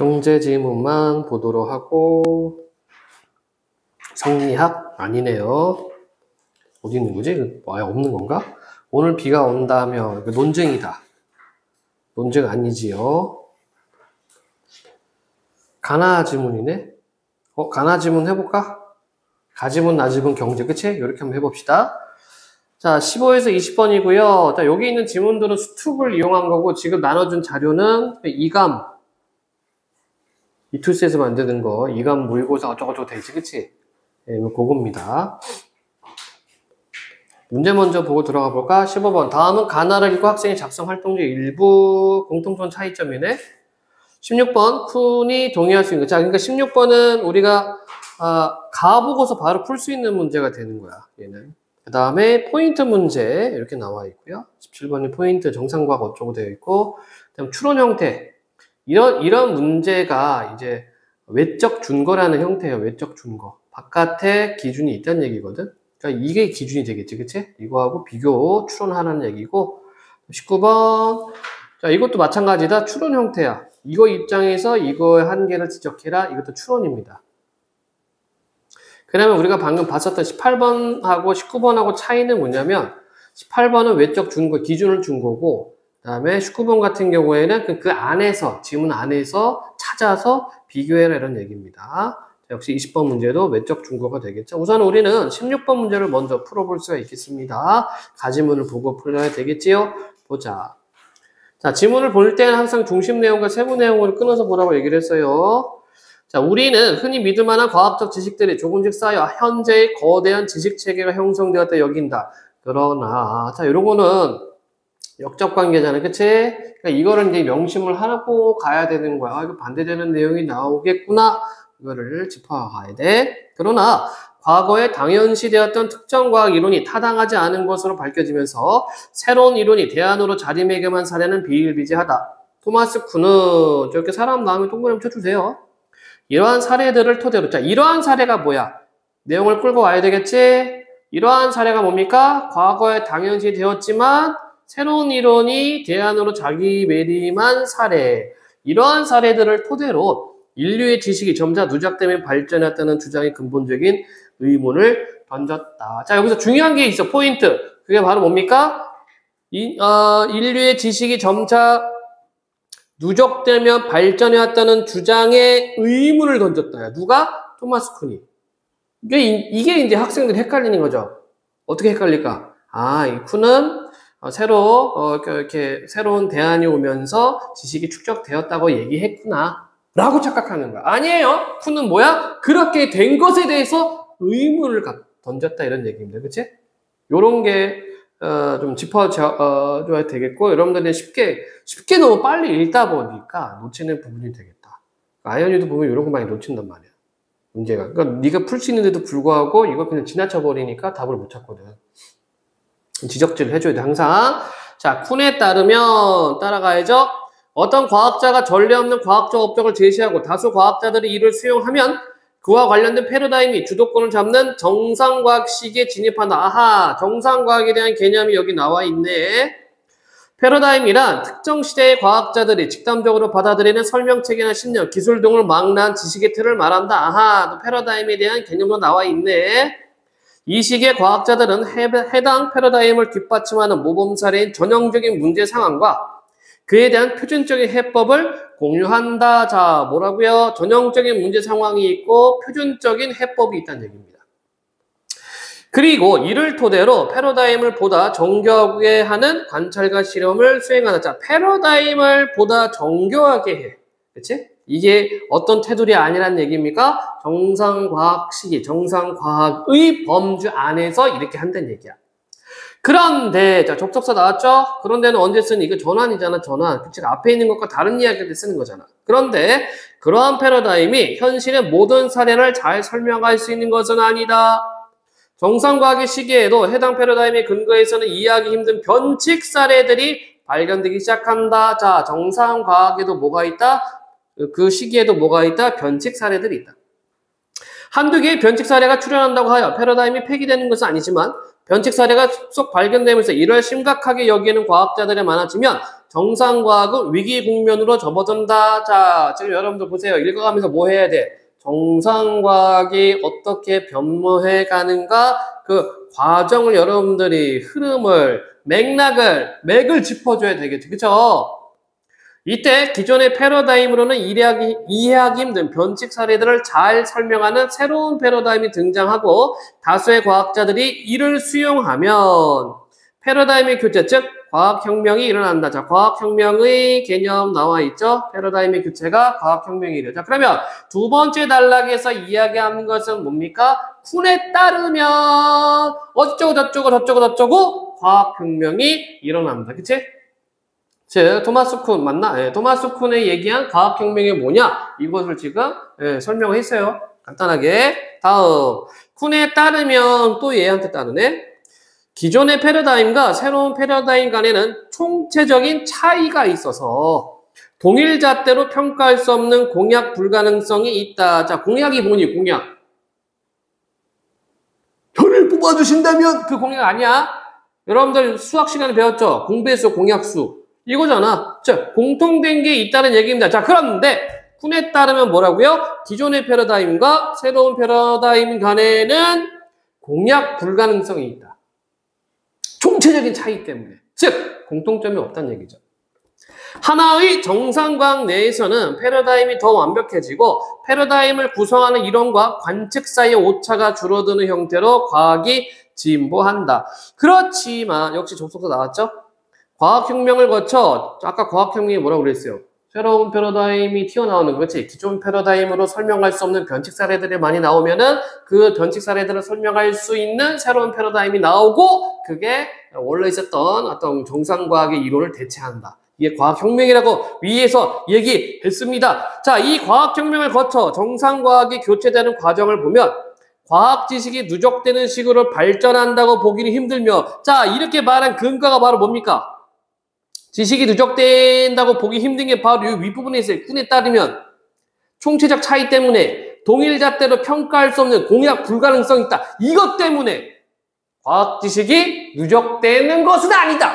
경제 지문만 보도록 하고, 성리학 아니네요. 어디 있는 거지? 아예 없는 건가? 오늘 비가 온다며. 논증이다. 논증 아니지요. 가나 지문이네. 가나 지문 해볼까? 가지문, 나지문, 경제, 그치? 이렇게 한번 해봅시다. 자, 15에서 20번이고요. 자, 여기 있는 지문들은 수특을 이용한 거고, 지금 나눠준 자료는 이감, 이툴스에서 만드는 거, 이감 모의고사 어쩌고저쩌고 되지, 그치? 네, 그겁니다. 문제 먼저 보고 들어가 볼까? 15번. 다음은 가나를 읽고 학생의 작성 활동지 일부 공통점 차이점이네. 16번. 쿤이 동의할 수 있는 거. 자, 그러니까 16번은 우리가 가보고서 바로 풀 수 있는 문제가 되는 거야, 얘는. 그 다음에 포인트 문제 이렇게 나와 있고요. 17번이 포인트 정상과학 어쩌고 되어 있고, 그다음 추론 형태. 이런 문제가 이제 외적 준거라는 형태예요. 외적 준거. 바깥에 기준이 있다는 얘기거든. 그러니까 이게 기준이 되겠지, 그치? 이거하고 비교 추론하라는 얘기고. 19번. 자, 이것도 마찬가지다. 추론 형태야. 이거 입장에서 이거의 한계를 지적해라. 이것도 추론입니다. 그 다음에 우리가 방금 봤었던 18번하고 19번하고 차이는 뭐냐면 18번은 외적 준거, 기준을 준 거고 그 다음에 19번 같은 경우에는 그 안에서, 지문 안에서 찾아서 비교해라 이런 얘기입니다. 자, 역시 20번 문제도 외적 준거가 되겠죠. 우선 우리는 16번 문제를 먼저 풀어볼 수가 있겠습니다. 가지문을 보고 풀어야 되겠지요. 보자. 자, 지문을 볼 때는 항상 중심 내용과 세부 내용을 끊어서 보라고 얘기를 했어요. 자, 우리는 흔히 믿을 만한 과학적 지식들이 조금씩 쌓여 현재의 거대한 지식 체계가 형성되었다 여긴다. 그러나, 자, 이런 거는 역적 관계잖아요. 그치? 그러니까 이거를 이제 명심을 하고 가야 되는 거야. 이거 반대되는 내용이 나오겠구나. 이거를 짚어가야 돼. 그러나, 과거에 당연시되었던 특정 과학 이론이 타당하지 않은 것으로 밝혀지면서 새로운 이론이 대안으로 자리매김한 사례는 비일비재하다. 토마스 쿤은 저렇게 사람 나오면 동그라미 쳐주세요. 이러한 사례들을 토대로, 자, 이러한 사례가 뭐야? 내용을 끌고 와야 되겠지? 이러한 사례가 뭡니까? 과거에 당연시 되었지만 새로운 이론이 대안으로 자리매김한 사례. 이러한 사례들을 토대로 인류의 지식이 점차 누적되면 발전했다는 주장의 근본적인 의문을 던졌다. 자, 여기서 중요한 게 있어. 포인트. 그게 바로 뭡니까? 인류의 지식이 점차 누적되면 발전해왔다는 주장에 의문을 던졌다. 누가? 토마스 쿤이. 이게 이제 학생들이 헷갈리는 거죠. 어떻게 헷갈릴까? 이 쿤은 이렇게 새로운 대안이 오면서 지식이 축적되었다고 얘기했구나. 라고 착각하는 거야. 아니에요. 쿤은 뭐야? 그렇게 된 것에 대해서 의문을 던졌다. 이런 얘기입니다. 그치? 요런 게 좀 짚어줘야 되겠고, 여러분들이 쉽게 너무 빨리 읽다 보니까 놓치는 부분이 되겠다. 아이언이도 보면 이런 거 많이 놓친단 말이야. 문제가. 그러니까 네가 풀 수 있는데도 불구하고 이거 그냥 지나쳐버리니까 답을 못 찾거든. 지적질을 해줘야 돼, 항상. 자, 쿤에 따르면 따라가야죠. 어떤 과학자가 전례 없는 과학적 업적을 제시하고 다수 과학자들이 이를 수용하면 그와 관련된 패러다임이 주도권을 잡는 정상과학 시기에 진입한다. 아하, 정상과학에 대한 개념이 여기 나와 있네. 패러다임이란 특정 시대의 과학자들이 직감적으로 받아들이는 설명체계나 신념, 기술 등을 망라한 지식의 틀을 말한다. 아하, 또 패러다임에 대한 개념도 나와 있네. 이 시기의 과학자들은 해당 패러다임을 뒷받침하는 모범 사례인 전형적인 문제 상황과 그에 대한 표준적인 해법을 공유한다. 자, 뭐라고요? 전형적인 문제 상황이 있고 표준적인 해법이 있다는 얘기입니다. 그리고 이를 토대로 패러다임을 보다 정교하게 하는 관찰과 실험을 수행하는. 자, 패러다임을 보다 정교하게 해. 그치? 이게 어떤 테두리 아니란 얘기입니까? 정상과학 시기, 정상과학의 범주 안에서 이렇게 한다는 얘기야. 그런데, 자, 접속사 나왔죠? 그런데는 언제 쓰니? 이거 전환이잖아, 전환. 그치? 앞에 있는 것과 다른 이야기를 쓰는 거잖아. 그런데, 그러한 패러다임이 현실의 모든 사례를 잘 설명할 수 있는 것은 아니다. 정상과학의 시기에도 해당 패러다임의 근거에서는 이해하기 힘든 변칙 사례들이 발견되기 시작한다. 자, 정상과학에도 뭐가 있다? 그 시기에도 뭐가 있다? 변칙 사례들이 있다. 한두 개의 변칙 사례가 출현한다고 하여 패러다임이 폐기되는 것은 아니지만 변칙 사례가 속속 발견되면서 이를 심각하게 여기는 과학자들이 많아지면 정상과학은 위기 국면으로 접어든다. 자, 지금 여러분들 보세요. 읽어가면서 뭐 해야 돼? 정상과학이 어떻게 변모해 가는가? 그 과정을 여러분들이 흐름을, 맥을 짚어줘야 되겠죠. 그쵸? 이때 기존의 패러다임으로는 이해하기 힘든 변칙 사례들을 잘 설명하는 새로운 패러다임이 등장하고 다수의 과학자들이 이를 수용하면 패러다임의 교체, 즉 과학혁명이 일어난다. 자, 과학혁명의 개념 나와 있죠? 패러다임의 교체가 과학혁명이 일어난다. 자, 그러면 두 번째 단락에서 이야기하는 것은 뭡니까? 쿤에 따르면 어쩌고 저쩌고 과학혁명이 일어난다. 그치? 즉, 토마스 쿤 맞나? 네, 토마스 쿤의 얘기한 과학혁명이 뭐냐? 이것을 지금 설명을 했어요. 간단하게. 다음, 쿤에 따르면 또 얘한테 따르네. 기존의 패러다임과 새로운 패러다임 간에는 총체적인 차이가 있어서 동일 잣대로 평가할 수 없는 공약 불가능성이 있다. 자, 공약이 뭐니? 공약. 별을 뽑아주신다면 그 공약 아니야? 여러분들 수학 시간에 배웠죠? 공배수, 공약수. 이거잖아. 자, 공통된 게 있다는 얘기입니다. 자, 그런데 쿤에 따르면 뭐라고요? 기존의 패러다임과 새로운 패러다임 간에는 공약 불가능성이 있다. 총체적인 차이 때문에. 즉, 공통점이 없다는 얘기죠. 하나의 정상과학 내에서는 패러다임이 더 완벽해지고 패러다임을 구성하는 이론과 관측 사이의 오차가 줄어드는 형태로 과학이 진보한다. 그렇지만 역시 접속사 나왔죠? 과학혁명을 거쳐 아까 과학혁명이 뭐라고 그랬어요? 새로운 패러다임이 튀어나오는 거지. 기존 패러다임으로 설명할 수 없는 변칙 사례들이 많이 나오면은 그 변칙 사례들을 설명할 수 있는 새로운 패러다임이 나오고 그게 원래 있었던 어떤 정상과학의 이론을 대체한다. 이게 과학혁명이라고 위에서 얘기했습니다. 자, 이 과학혁명을 거쳐 정상과학이 교체되는 과정을 보면 과학 지식이 누적되는 식으로 발전한다고 보기는 힘들며 자, 이렇게 말한 근거가 바로 뭡니까? 지식이 누적된다고 보기 힘든 게 바로 이 윗부분에 있어요. 쿤에 따르면 총체적 차이 때문에 동일 잣대로 평가할 수 없는 공약 불가능성이 있다. 이것 때문에 과학 지식이 누적되는 것은 아니다.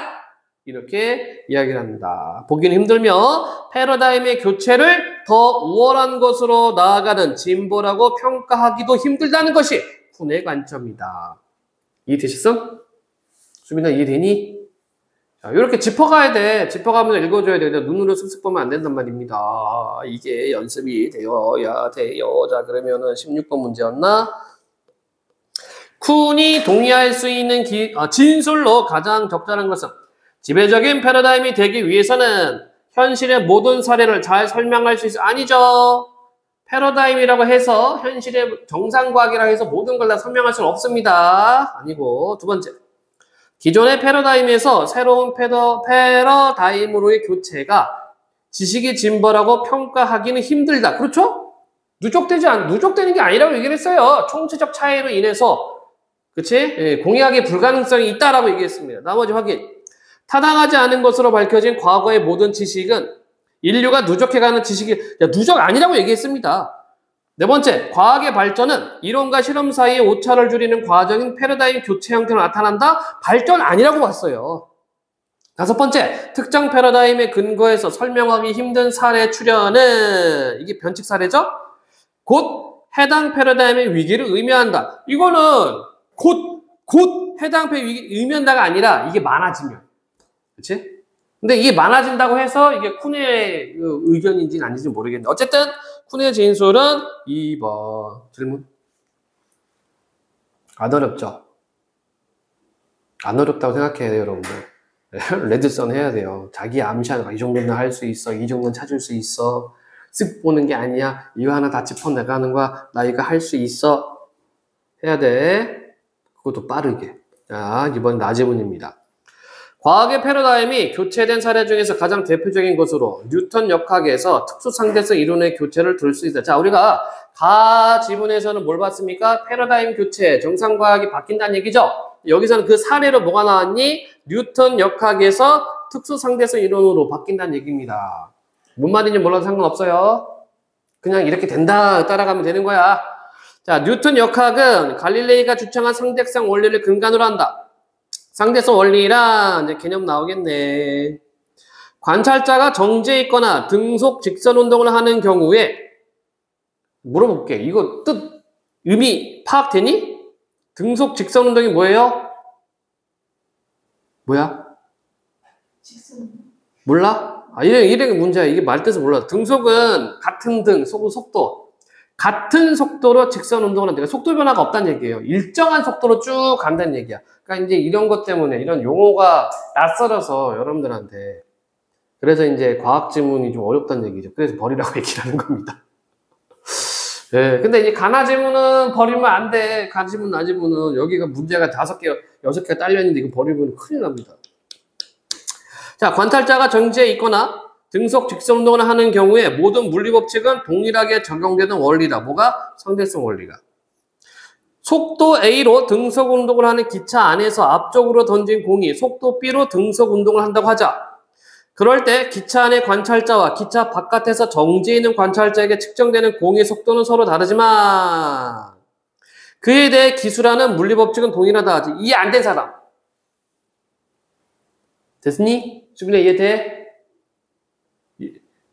이렇게 이야기를 합니다. 보기는 힘들며 패러다임의 교체를 더 우월한 것으로 나아가는 진보라고 평가하기도 힘들다는 것이 쿤의 관점이다. 이해되셨어? 수빈아 이해되니? 자, 이렇게 짚어가야 돼. 짚어가면서 읽어줘야 돼. 눈으로 쓱쓱 보면 안 된단 말입니다. 이게 연습이 되어야 돼요. 자, 그러면은 16번 문제였나? 쿤이 동의할 수 있는 진술로 가장 적절한 것은 지배적인 패러다임이 되기 위해서는 현실의 모든 사례를 잘 설명할 수 있어. 아니죠. 패러다임이라고 해서 현실의 정상과학이라고 해서 모든 걸 다 설명할 수는 없습니다. 아니고 두 번째. 기존의 패러다임에서 새로운 패러다임으로의 교체가 지식의 진보라고 평가하기는 힘들다. 그렇죠? 누적되는 게 아니라고 얘기를 했어요. 총체적 차이로 인해서. 그치? 예, 공약의 불가능성이 있다라고 얘기했습니다. 나머지 확인. 타당하지 않은 것으로 밝혀진 과거의 모든 지식은 인류가 누적해가는 지식이 누적 아니라고 얘기했습니다. 네 번째, 과학의 발전은 이론과 실험 사이의 오차를 줄이는 과정인 패러다임 교체 형태로 나타난다? 발전 아니라고 봤어요. 다섯 번째, 특정 패러다임의 근거에서 설명하기 힘든 사례 출현은 이게 변칙 사례죠? 곧 해당 패러다임의 위기를 의미한다. 이거는 곧 해당 패러다임의 위기를 의미한다가 아니라 이게 많아지면. 그치? 근데 이게 많아진다고 해서 이게 쿤의 의견인지는 아닌지 모르겠는데 어쨌든 쿤의 진술은 2번 질문. 안 어렵죠? 안 어렵다고 생각해야 돼요, 여러분들. 레드선 해야 돼요. 자기 암시하는 거, 이 정도는 할 수 있어, 이 정도는 찾을 수 있어. 쓱 보는 게 아니야. 이거 하나 다 짚어내가는 거야. 나 이거 할 수 있어. 해야 돼. 그것도 빠르게. 자, 이번 나지문입니다. 과학의 패러다임이 교체된 사례 중에서 가장 대표적인 것으로 뉴턴 역학에서 특수상대성 이론의 교체를 들 수 있다. 자, 우리가 가 지문에서는 뭘 봤습니까? 패러다임 교체, 정상과학이 바뀐다는 얘기죠? 여기서는 그 사례로 뭐가 나왔니? 뉴턴 역학에서 특수상대성 이론으로 바뀐다는 얘기입니다. 뭔 말인지 몰라도 상관없어요. 그냥 이렇게 된다 따라가면 되는 거야. 자, 뉴턴 역학은 갈릴레이가 주장한 상대성 원리를 근간으로 한다. 상대성 원리란 이제 개념 나오겠네. 관찰자가 정지해 있거나 등속 직선 운동을 하는 경우에 물어볼게. 이거 뜻, 의미 파악되니? 등속 직선 운동이 뭐예요? 뭐야? 몰라? 이런 문제야. 이게 말 뜻을 몰라. 등속은 같은 등, 속도. 같은 속도로 직선 운동을 한다. 속도 변화가 없다는 얘기예요. 일정한 속도로 쭉 간다는 얘기야. 그러니까 이제 이런 것 때문에 이런 용어가 낯설어서 여러분들한테 그래서 이제 과학 지문이 좀 어렵다는 얘기죠. 그래서 버리라고 얘기를 하는 겁니다. 네, 근데 이제 가나 지문은 버리면 안 돼. 가 지문, 나 지문은 여기가 문제가 5개, 6개가 딸려있는데 이거 버리면 큰일 납니다. 자, 관찰자가 정지해 있거나 등속 직선 운동을 하는 경우에 모든 물리법칙은 동일하게 적용되는 원리다. 뭐가? 상대성 원리가. 속도 A로 등속 운동을 하는 기차 안에서 앞쪽으로 던진 공이 속도 B로 등속 운동을 한다고 하자. 그럴 때 기차 안의 관찰자와 기차 바깥에서 정지해 있는 관찰자에게 측정되는 공의 속도는 서로 다르지만 그에 대해 기술하는 물리법칙은 동일하다. 이해 안 된 사람. 됐니? 수빈아 이해돼?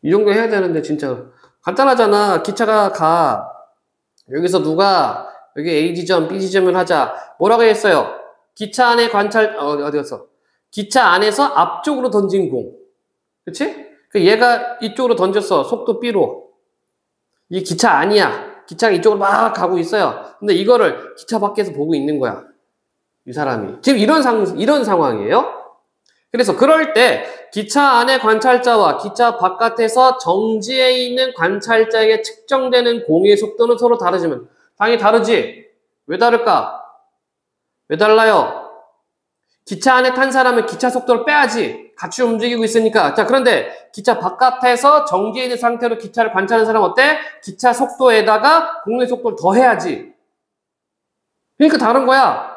이 정도 해야 되는데 진짜 간단하잖아. 기차가 가. 여기서 누가 여기 A 지점, B 지점을 하자. 뭐라고 했어요? 기차 안에 어디 갔어? 기차 안에서 앞쪽으로 던진 공. 그치? 얘가 이쪽으로 던졌어. 속도 B로. 이 기차 아니야. 기차가 이쪽으로 막 가고 있어요. 근데 이거를 기차 밖에서 보고 있는 거야. 이 사람이. 지금 이런 상황이에요. 그래서 그럴 때 기차 안의 관찰자와 기차 바깥에서 정지해 있는 관찰자에게 측정되는 공의 속도는 서로 다르지만 당연히 다르지? 왜 다를까? 왜 달라요? 기차 안에 탄 사람은 기차 속도를 빼야지. 같이 움직이고 있으니까. 자, 그런데 기차 바깥에서 정지해 있는 상태로 기차를 관찰하는 사람은 어때? 기차 속도에다가 공의 속도를 더해야지. 그러니까 다른 거야.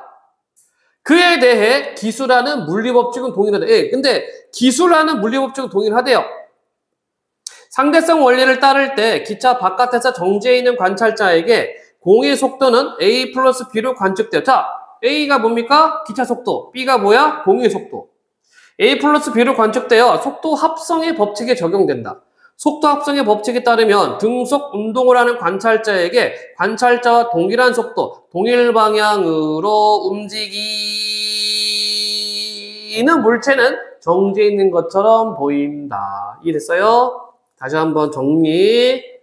그에 대해 기술하는 물리법칙은 동일하다. 예, 근데 기술하는 물리법칙은 동일하대요. 상대성 원리를 따를 때 기차 바깥에서 정지해 있는 관찰자에게 공의 속도는 A 플러스 B로 관측돼요. 자, A가 뭡니까? 기차 속도. B가 뭐야? 공의 속도. A 플러스 B로 관측되어 속도 합성의 법칙에 적용된다. 속도 합성의 법칙에 따르면 등속 운동을 하는 관찰자에게 관찰자와 동일한 속도, 동일 방향으로 움직이는 물체는 정지해 있는 것처럼 보인다. 이해됐어요? 다시 한번 정리.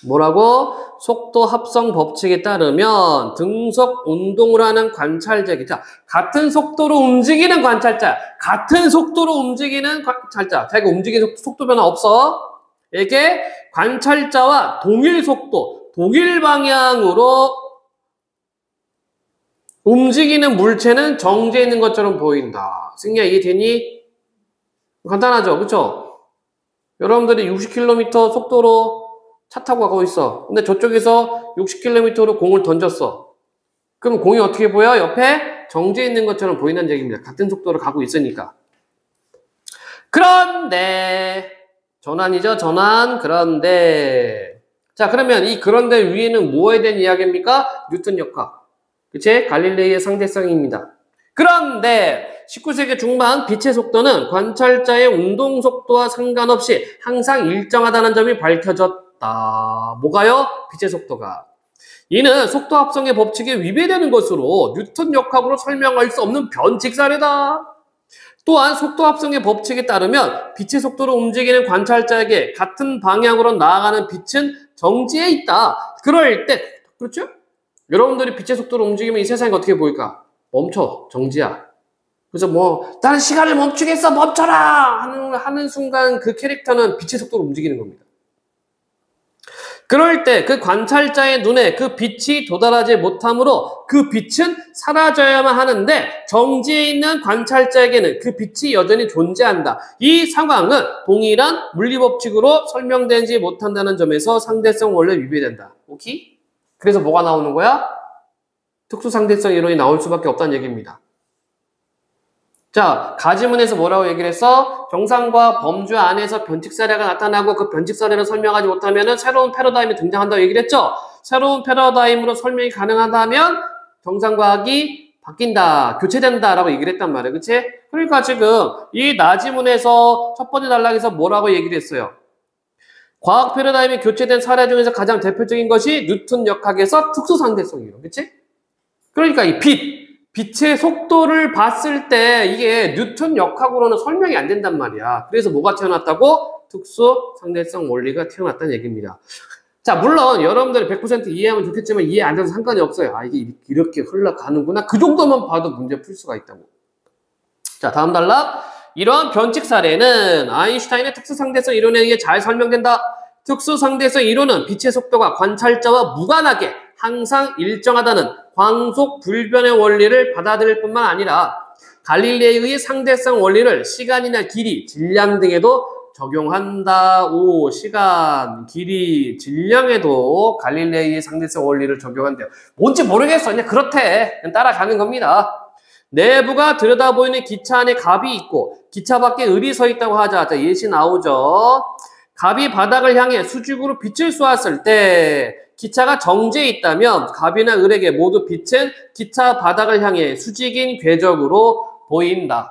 뭐라고? 속도 합성 법칙에 따르면 등속 운동을 하는 관찰자에게, 자, 같은 속도로 움직이는 관찰자, 같은 속도로 움직이는 관찰자, 자기가 움직이는 속도 변화 없어. 에게 관찰자와 동일 속도, 동일 방향으로 움직이는 물체는 정지해 있는 것처럼 보인다. 승리야, 이해되니? 간단하죠? 그쵸? 여러분들이 60km 속도로 차 타고 가고 있어. 근데 저쪽에서 60km로 공을 던졌어. 그럼 공이 어떻게 보여? 옆에 정지해 있는 것처럼 보인다는 얘기입니다. 같은 속도로 가고 있으니까. 그런데 전환이죠. 전환. 그런데 자, 그러면 이 그런데 위에는 뭐에 대한 이야기입니까? 뉴턴 역학. 그치? 갈릴레이의 상대성입니다. 그런데 19세기 중반 빛의 속도는 관찰자의 운동 속도와 상관없이 항상 일정하다는 점이 밝혀졌다. 뭐가요? 빛의 속도가. 이는 속도 합성의 법칙에 위배되는 것으로 뉴턴 역학으로 설명할 수 없는 변칙 사례다. 또한 속도 합성의 법칙에 따르면 빛의 속도로 움직이는 관찰자에게 같은 방향으로 나아가는 빛은 정지해 있다. 그럴 때, 그렇죠? 여러분들이 빛의 속도로 움직이면 이 세상이 어떻게 보일까? 멈춰, 정지야. 그래서 나는 시간을 멈추겠어, 멈춰라! 하는 순간 그 캐릭터는 빛의 속도로 움직이는 겁니다. 그럴 때 그 관찰자의 눈에 그 빛이 도달하지 못하므로 그 빛은 사라져야만 하는데 정지해 있는 관찰자에게는 그 빛이 여전히 존재한다. 이 상황은 동일한 물리법칙으로 설명되지 못한다는 점에서 상대성 원리에 위배된다. 오케이? 그래서 뭐가 나오는 거야? 특수상대성 이론이 나올 수밖에 없다는 얘기입니다. 자, 가지문에서 뭐라고 얘기를 했어? 정상과 범주 안에서 변칙 사례가 나타나고 그 변칙 사례를 설명하지 못하면 새로운 패러다임이 등장한다고 얘기를 했죠? 새로운 패러다임으로 설명이 가능하다면 정상과학이 바뀐다, 교체된다라고 얘기를 했단 말이에요. 그치? 그러니까 지금 이 나지문에서 첫 번째 단락에서 뭐라고 얘기를 했어요? 과학 패러다임이 교체된 사례 중에서 가장 대표적인 것이 뉴턴 역학에서 특수상대성이에요. 그치? 그러니까 이 빛의 속도를 봤을 때 이게 뉴턴 역학으로는 설명이 안 된단 말이야. 그래서 뭐가 태어났다고? 특수상대성 원리가 태어났다는 얘기입니다. 자, 물론 여러분들이 100% 이해하면 좋겠지만 이해 안 돼서 상관이 없어요. 아, 이게 이렇게 흘러가는구나. 그 정도만 봐도 문제 풀 수가 있다고. 자, 다음 단락. 이러한 변칙 사례는 아인슈타인의 특수상대성 이론에 의해 잘 설명된다. 특수상대성 이론은 빛의 속도가 관찰자와 무관하게 항상 일정하다는 광속 불변의 원리를 받아들일 뿐만 아니라 갈릴레이의 상대성 원리를 시간이나 길이, 질량 등에도 적용한다. 오, 시간, 길이, 질량에도 갈릴레이의 상대성 원리를 적용한대요. 뭔지 모르겠어. 그냥 그렇대. 그냥 따라가는 겁니다. 내부가 들여다보이는 기차 안에 갑이 있고 기차 밖에 을이 서 있다고 하자. 자, 예시 나오죠. 갑이 바닥을 향해 수직으로 빛을 쏘았을 때 기차가 정지해 있다면 갑이나 을에게 모두 빛은 기차 바닥을 향해 수직인 궤적으로 보인다.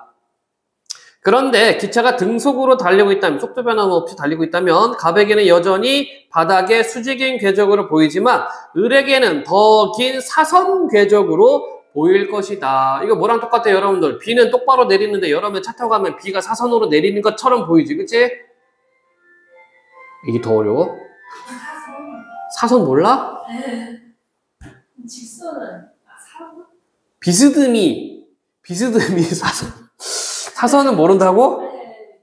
그런데 기차가 등속으로 달리고 있다면, 속도 변화 없이 달리고 있다면 갑에게는 여전히 바닥에 수직인 궤적으로 보이지만 을에게는 더 긴 사선 궤적으로 보일 것이다. 이거 뭐랑 똑같아요, 여러분들? 비는 똑바로 내리는데 여러분 차 타고 가면 비가 사선으로 내리는 것처럼 보이지, 그치? 이게 더 어려워? 사선 몰라? 네. 직선은 사선? 비스듬히 사선. 사선은 모른다고? 네.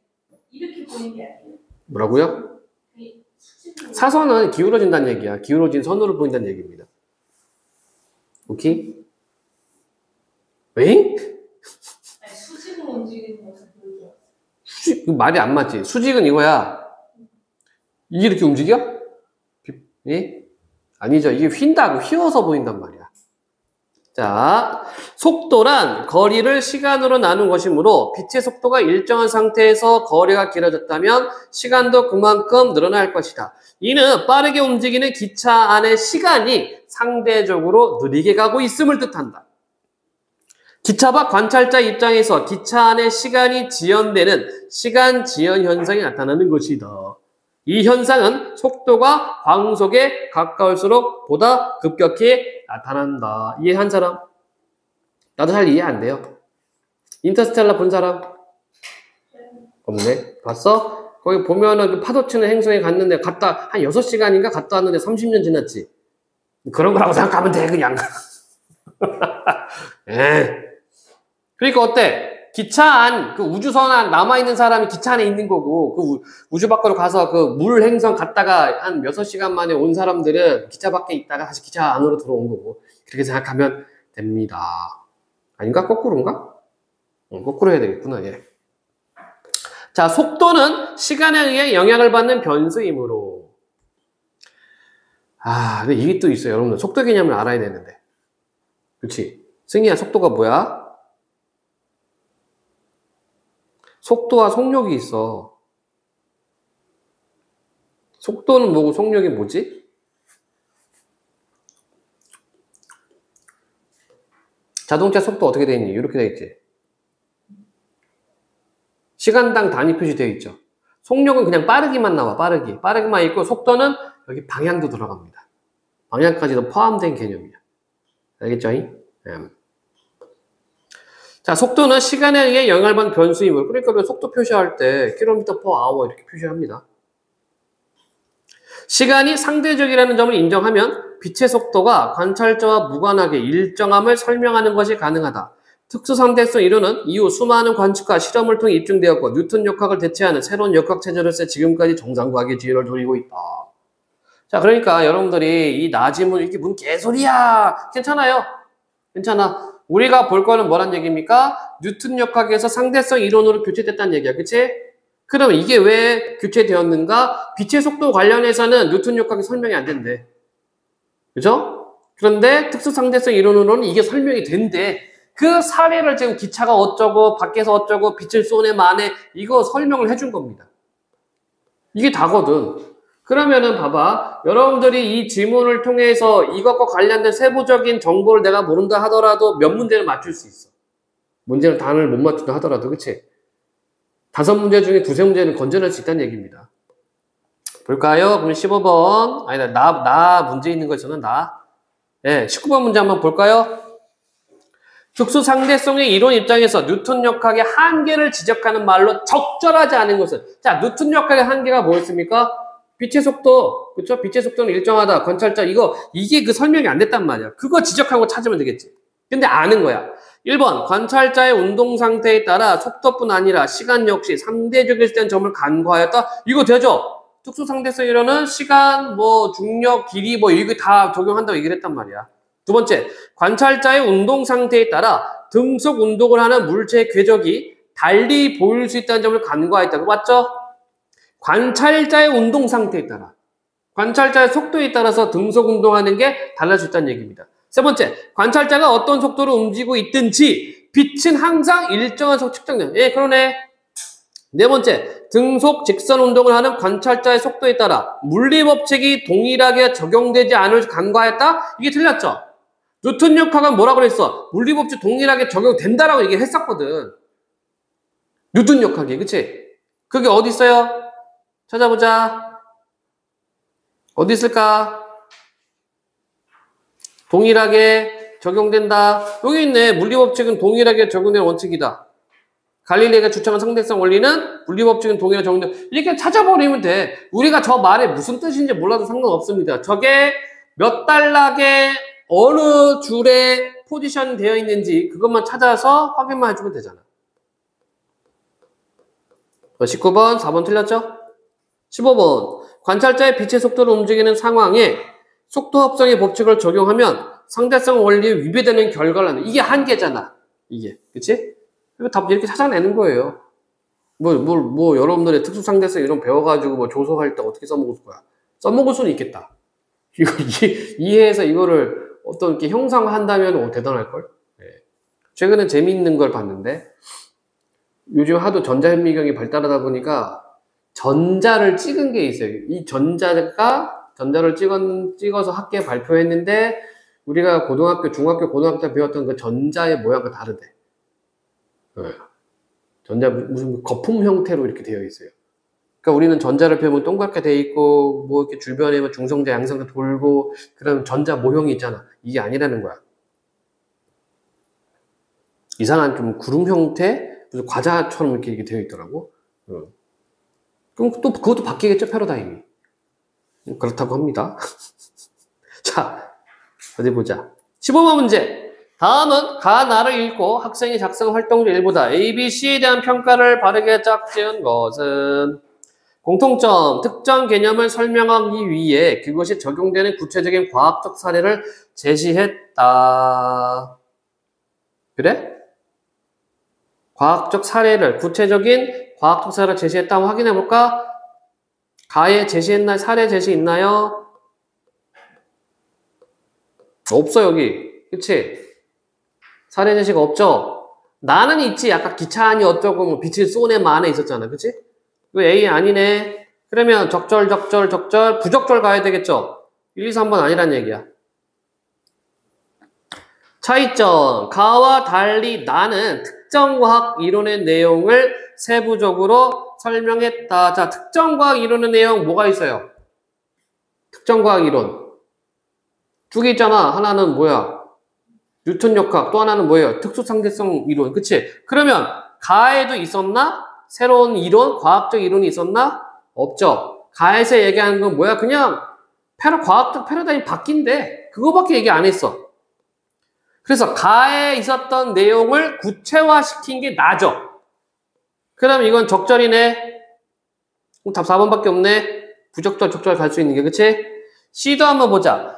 이렇게 보이는 게 아니에요. 뭐라고요? 사선은 기울어진다는 얘기야. 기울어진 선으로 보인다는 얘기입니다. 오케이? 엥? 아니, 수직은 움직이는 모습 보이죠. 수직, 말이 안 맞지. 수직은 이거야. 이게 이렇게 움직여? 예? 아니죠. 이게 휜다고, 휘어서 보인단 말이야. 자, 속도란 거리를 시간으로 나눈 것이므로 빛의 속도가 일정한 상태에서 거리가 길어졌다면 시간도 그만큼 늘어날 것이다. 이는 빠르게 움직이는 기차 안의 시간이 상대적으로 느리게 가고 있음을 뜻한다. 기차 밖 관찰자 입장에서 기차 안의 시간이 지연되는 시간 지연 현상이 나타나는 것이다. 이 현상은 속도가 광속에 가까울수록 보다 급격히 나타난다. 이해한 사람? 나도 잘 이해 안 돼요. 인터스텔라 본 사람? 없네. 봤어? 거기 보면은 그 파도 치는 행성에 갔는데 갔다 한 6시간인가 갔다 왔는데 30년 지났지. 그런 거라고 생각하면 돼, 그냥. 그러니까 어때? 기차 안, 그 우주선 안 남아있는 사람이 기차 안에 있는 거고, 그 우주 밖으로 가서 그 물 행성 갔다가 한 6시간 만에 온 사람들은 기차 밖에 있다가 다시 기차 안으로 들어온 거고, 그렇게 생각하면 됩니다. 아닌가? 거꾸로인가? 거꾸로 해야 되겠구나, 예. 자, 속도는 시간에 의해 영향을 받는 변수이므로. 아, 근데 이게 또 있어요. 여러분들. 속도 개념을 알아야 되는데. 그렇지? 승희야, 속도가 뭐야? 속도와 속력이 있어. 속도는 뭐고 속력이 뭐지? 자동차 속도 어떻게 돼 있니? 이렇게 돼 있지. 시간당 단위 표시되어 있죠. 속력은 그냥 빠르기만 나와. 빠르기만 있고 속도는 여기 방향도 들어갑니다. 방향까지도 포함된 개념이야. 알겠죠? 자, 속도는 시간에 의해 영향을 받는 변수이므로, 그러니까 우리가 속도 표시할 때 km/h 이렇게 표시합니다. 시간이 상대적이라는 점을 인정하면 빛의 속도가 관찰자와 무관하게 일정함을 설명하는 것이 가능하다. 특수상대성 이론은 이후 수많은 관측과 실험을 통해 입증되었고 뉴턴 역학을 대체하는 새로운 역학 체제로서 지금까지 정상과학의 지혜를 누리고 있다. 자, 그러니까 여러분들이 이 나지문 이게 뭔 개소리야. 괜찮아요. 괜찮아. 우리가 볼 거는 뭐란 얘기입니까? 뉴턴 역학에서 상대성 이론으로 교체됐다는 얘기야. 그치? 그럼 이게 왜 교체되었는가? 빛의 속도 관련해서는 뉴턴 역학이 설명이 안 된대. 그죠? 그런데 특수상대성 이론으로는 이게 설명이 된대. 그 사례를 지금 기차가 어쩌고 밖에서 어쩌고 빛을 쏘네 마네 이거 설명을 해준 겁니다. 이게 다거든. 그러면은 봐봐. 여러분들이 이 지문을 통해서 이것과 관련된 세부적인 정보를 내가 모른다 하더라도 몇 문제는 맞출 수 있어. 문제는 단어를 못 맞춘다 하더라도, 그치? 5문제 중에 2~3문제는 건져낼 수 있다는 얘기입니다. 볼까요? 그럼 15번. 아니다, 나 문제 있는 거 있잖아, 나. 예, 19번 문제 한번 볼까요? 특수 상대성의 이론 입장에서 뉴턴 역학의 한계를 지적하는 말로 적절하지 않은 것은, 자, 뉴턴 역학의 한계가 뭐였습니까? 빛의 속도, 그쵸? 빛의 속도는 일정하다, 관찰자, 이게 그 설명이 안 됐단 말이야. 그거 지적하고 찾으면 되겠지. 근데 아는 거야. 1번, 관찰자의 운동 상태에 따라 속도뿐 아니라 시간 역시 상대적일 땐 점을 간과하였다. 이거 되죠? 특수 상대성 이론은 시간, 중력, 길이, 이거 다 적용한다고 얘기를 했단 말이야. 두 번째, 관찰자의 운동 상태에 따라 등속 운동을 하는 물체의 궤적이 달리 보일 수 있다는 점을 간과했다고. 맞죠? 관찰자의 운동 상태에 따라, 관찰자의 속도에 따라서 등속 운동하는 게 달라질 수 있다는 얘기입니다. 세 번째, 관찰자가 어떤 속도로 움직이고 있든지 빛은 항상 일정한 속도 측정된다. 예, 그러네. 네 번째, 등속 직선 운동을 하는 관찰자의 속도에 따라 물리법칙이 동일하게 적용되지 않을 간과했다? 이게 틀렸죠? 뉴턴 역학은 뭐라고 그랬어? 물리법칙 동일하게 적용된다라고 얘기를 했었거든. 뉴턴 역학이, 그치? 그게 어디 있어요? 찾아보자. 어디 있을까? 동일하게 적용된다. 여기 있네. 물리법칙은 동일하게 적용되는 원칙이다. 갈릴레이가 주장한 상대성 원리는 물리법칙은 동일하게 적용된다. 이렇게 찾아버리면 돼. 우리가 저 말에 무슨 뜻인지 몰라도 상관없습니다. 저게 몇 단락에 어느 줄에 포지션이 되어 있는지 그것만 찾아서 확인만 해주면 되잖아. 19번, 4번 틀렸죠? 15번, 관찰자의 빛의 속도를 움직이는 상황에 속도 합성의 법칙을 적용하면 상대성 원리에 위배되는 결과를 하는, 이게 한계잖아. 이게, 그치? 그리고 답 이렇게 찾아내는 거예요. 여러분들의 특수 상대성 이런 배워가지고 조소할 때 어떻게 써먹을 거야? 써먹을 수는 있겠다. 이거 이해해서 이거를 어떤 이렇게 형상화한다면 대단할걸? 네. 최근에 재미있는 걸 봤는데, 요즘 하도 전자현미경이 발달하다 보니까 전자를 찍은 게 있어요. 이 전자를 찍어서 학교에 발표했는데, 우리가 중학교, 고등학교 때 배웠던 그 전자의 모양과 다르대. 네. 무슨 거품 형태로 이렇게 되어 있어요. 그러니까 우리는 전자를 배우면 동그랗게 되어 있고, 이렇게 주변에 중성자, 양성자 돌고, 그런 전자 모형이 있잖아. 이게 아니라는 거야. 이상한 좀 구름 형태? 무슨 과자처럼 이렇게 되어 있더라고. 그럼 또 그것도 바뀌겠죠, 패러다임이. 그렇다고 합니다. 자, 어디 보자. 15번 문제. 다음은 가나를 읽고 학생이 작성 활동지 일부다. A, B, C에 대한 평가를 바르게 짝지은 것은 공통점, 특정 개념을 설명하기 위해 그것이 적용되는 구체적인 과학적 사례를 제시했다. 그래? 구체적인 과학적 사례를 제시했다. 한번 확인해 볼까? 가에 제시했나요? 사례 제시 있나요? 없어, 여기. 그치? 사례 제시가 없죠? 나는 있지. 아까 기차 안이 어쩌고 빛을 쏘네 만에 있었잖아. 그치? 이거 A 아니네. 그러면 적절, 부적절 가야 되겠죠? 1, 2, 3번 아니란 얘기야. 차이점. 가와 달리 나는 특정 과학 이론의 내용을 세부적으로 설명했다. 자, 특정 과학 이론의 내용 뭐가 있어요? 특정 과학 이론. 두 개 있잖아. 하나는 뭐야? 뉴턴 역학. 또 하나는 뭐예요? 특수상대성 이론. 그치? 그러면 가에도 있었나? 새로운 이론, 과학적 이론이 있었나? 없죠. 가에서 얘기하는 건 뭐야? 그냥 과학적 패러다임이 바뀐대. 그거밖에 얘기 안 했어. 그래서 가에 있었던 내용을 구체화시킨 게 나죠. 그럼 이건 적절이네. 답 4번밖에 없네. 부적절, 적절 갈 수 있는 게, 그치? C도 한번 보자.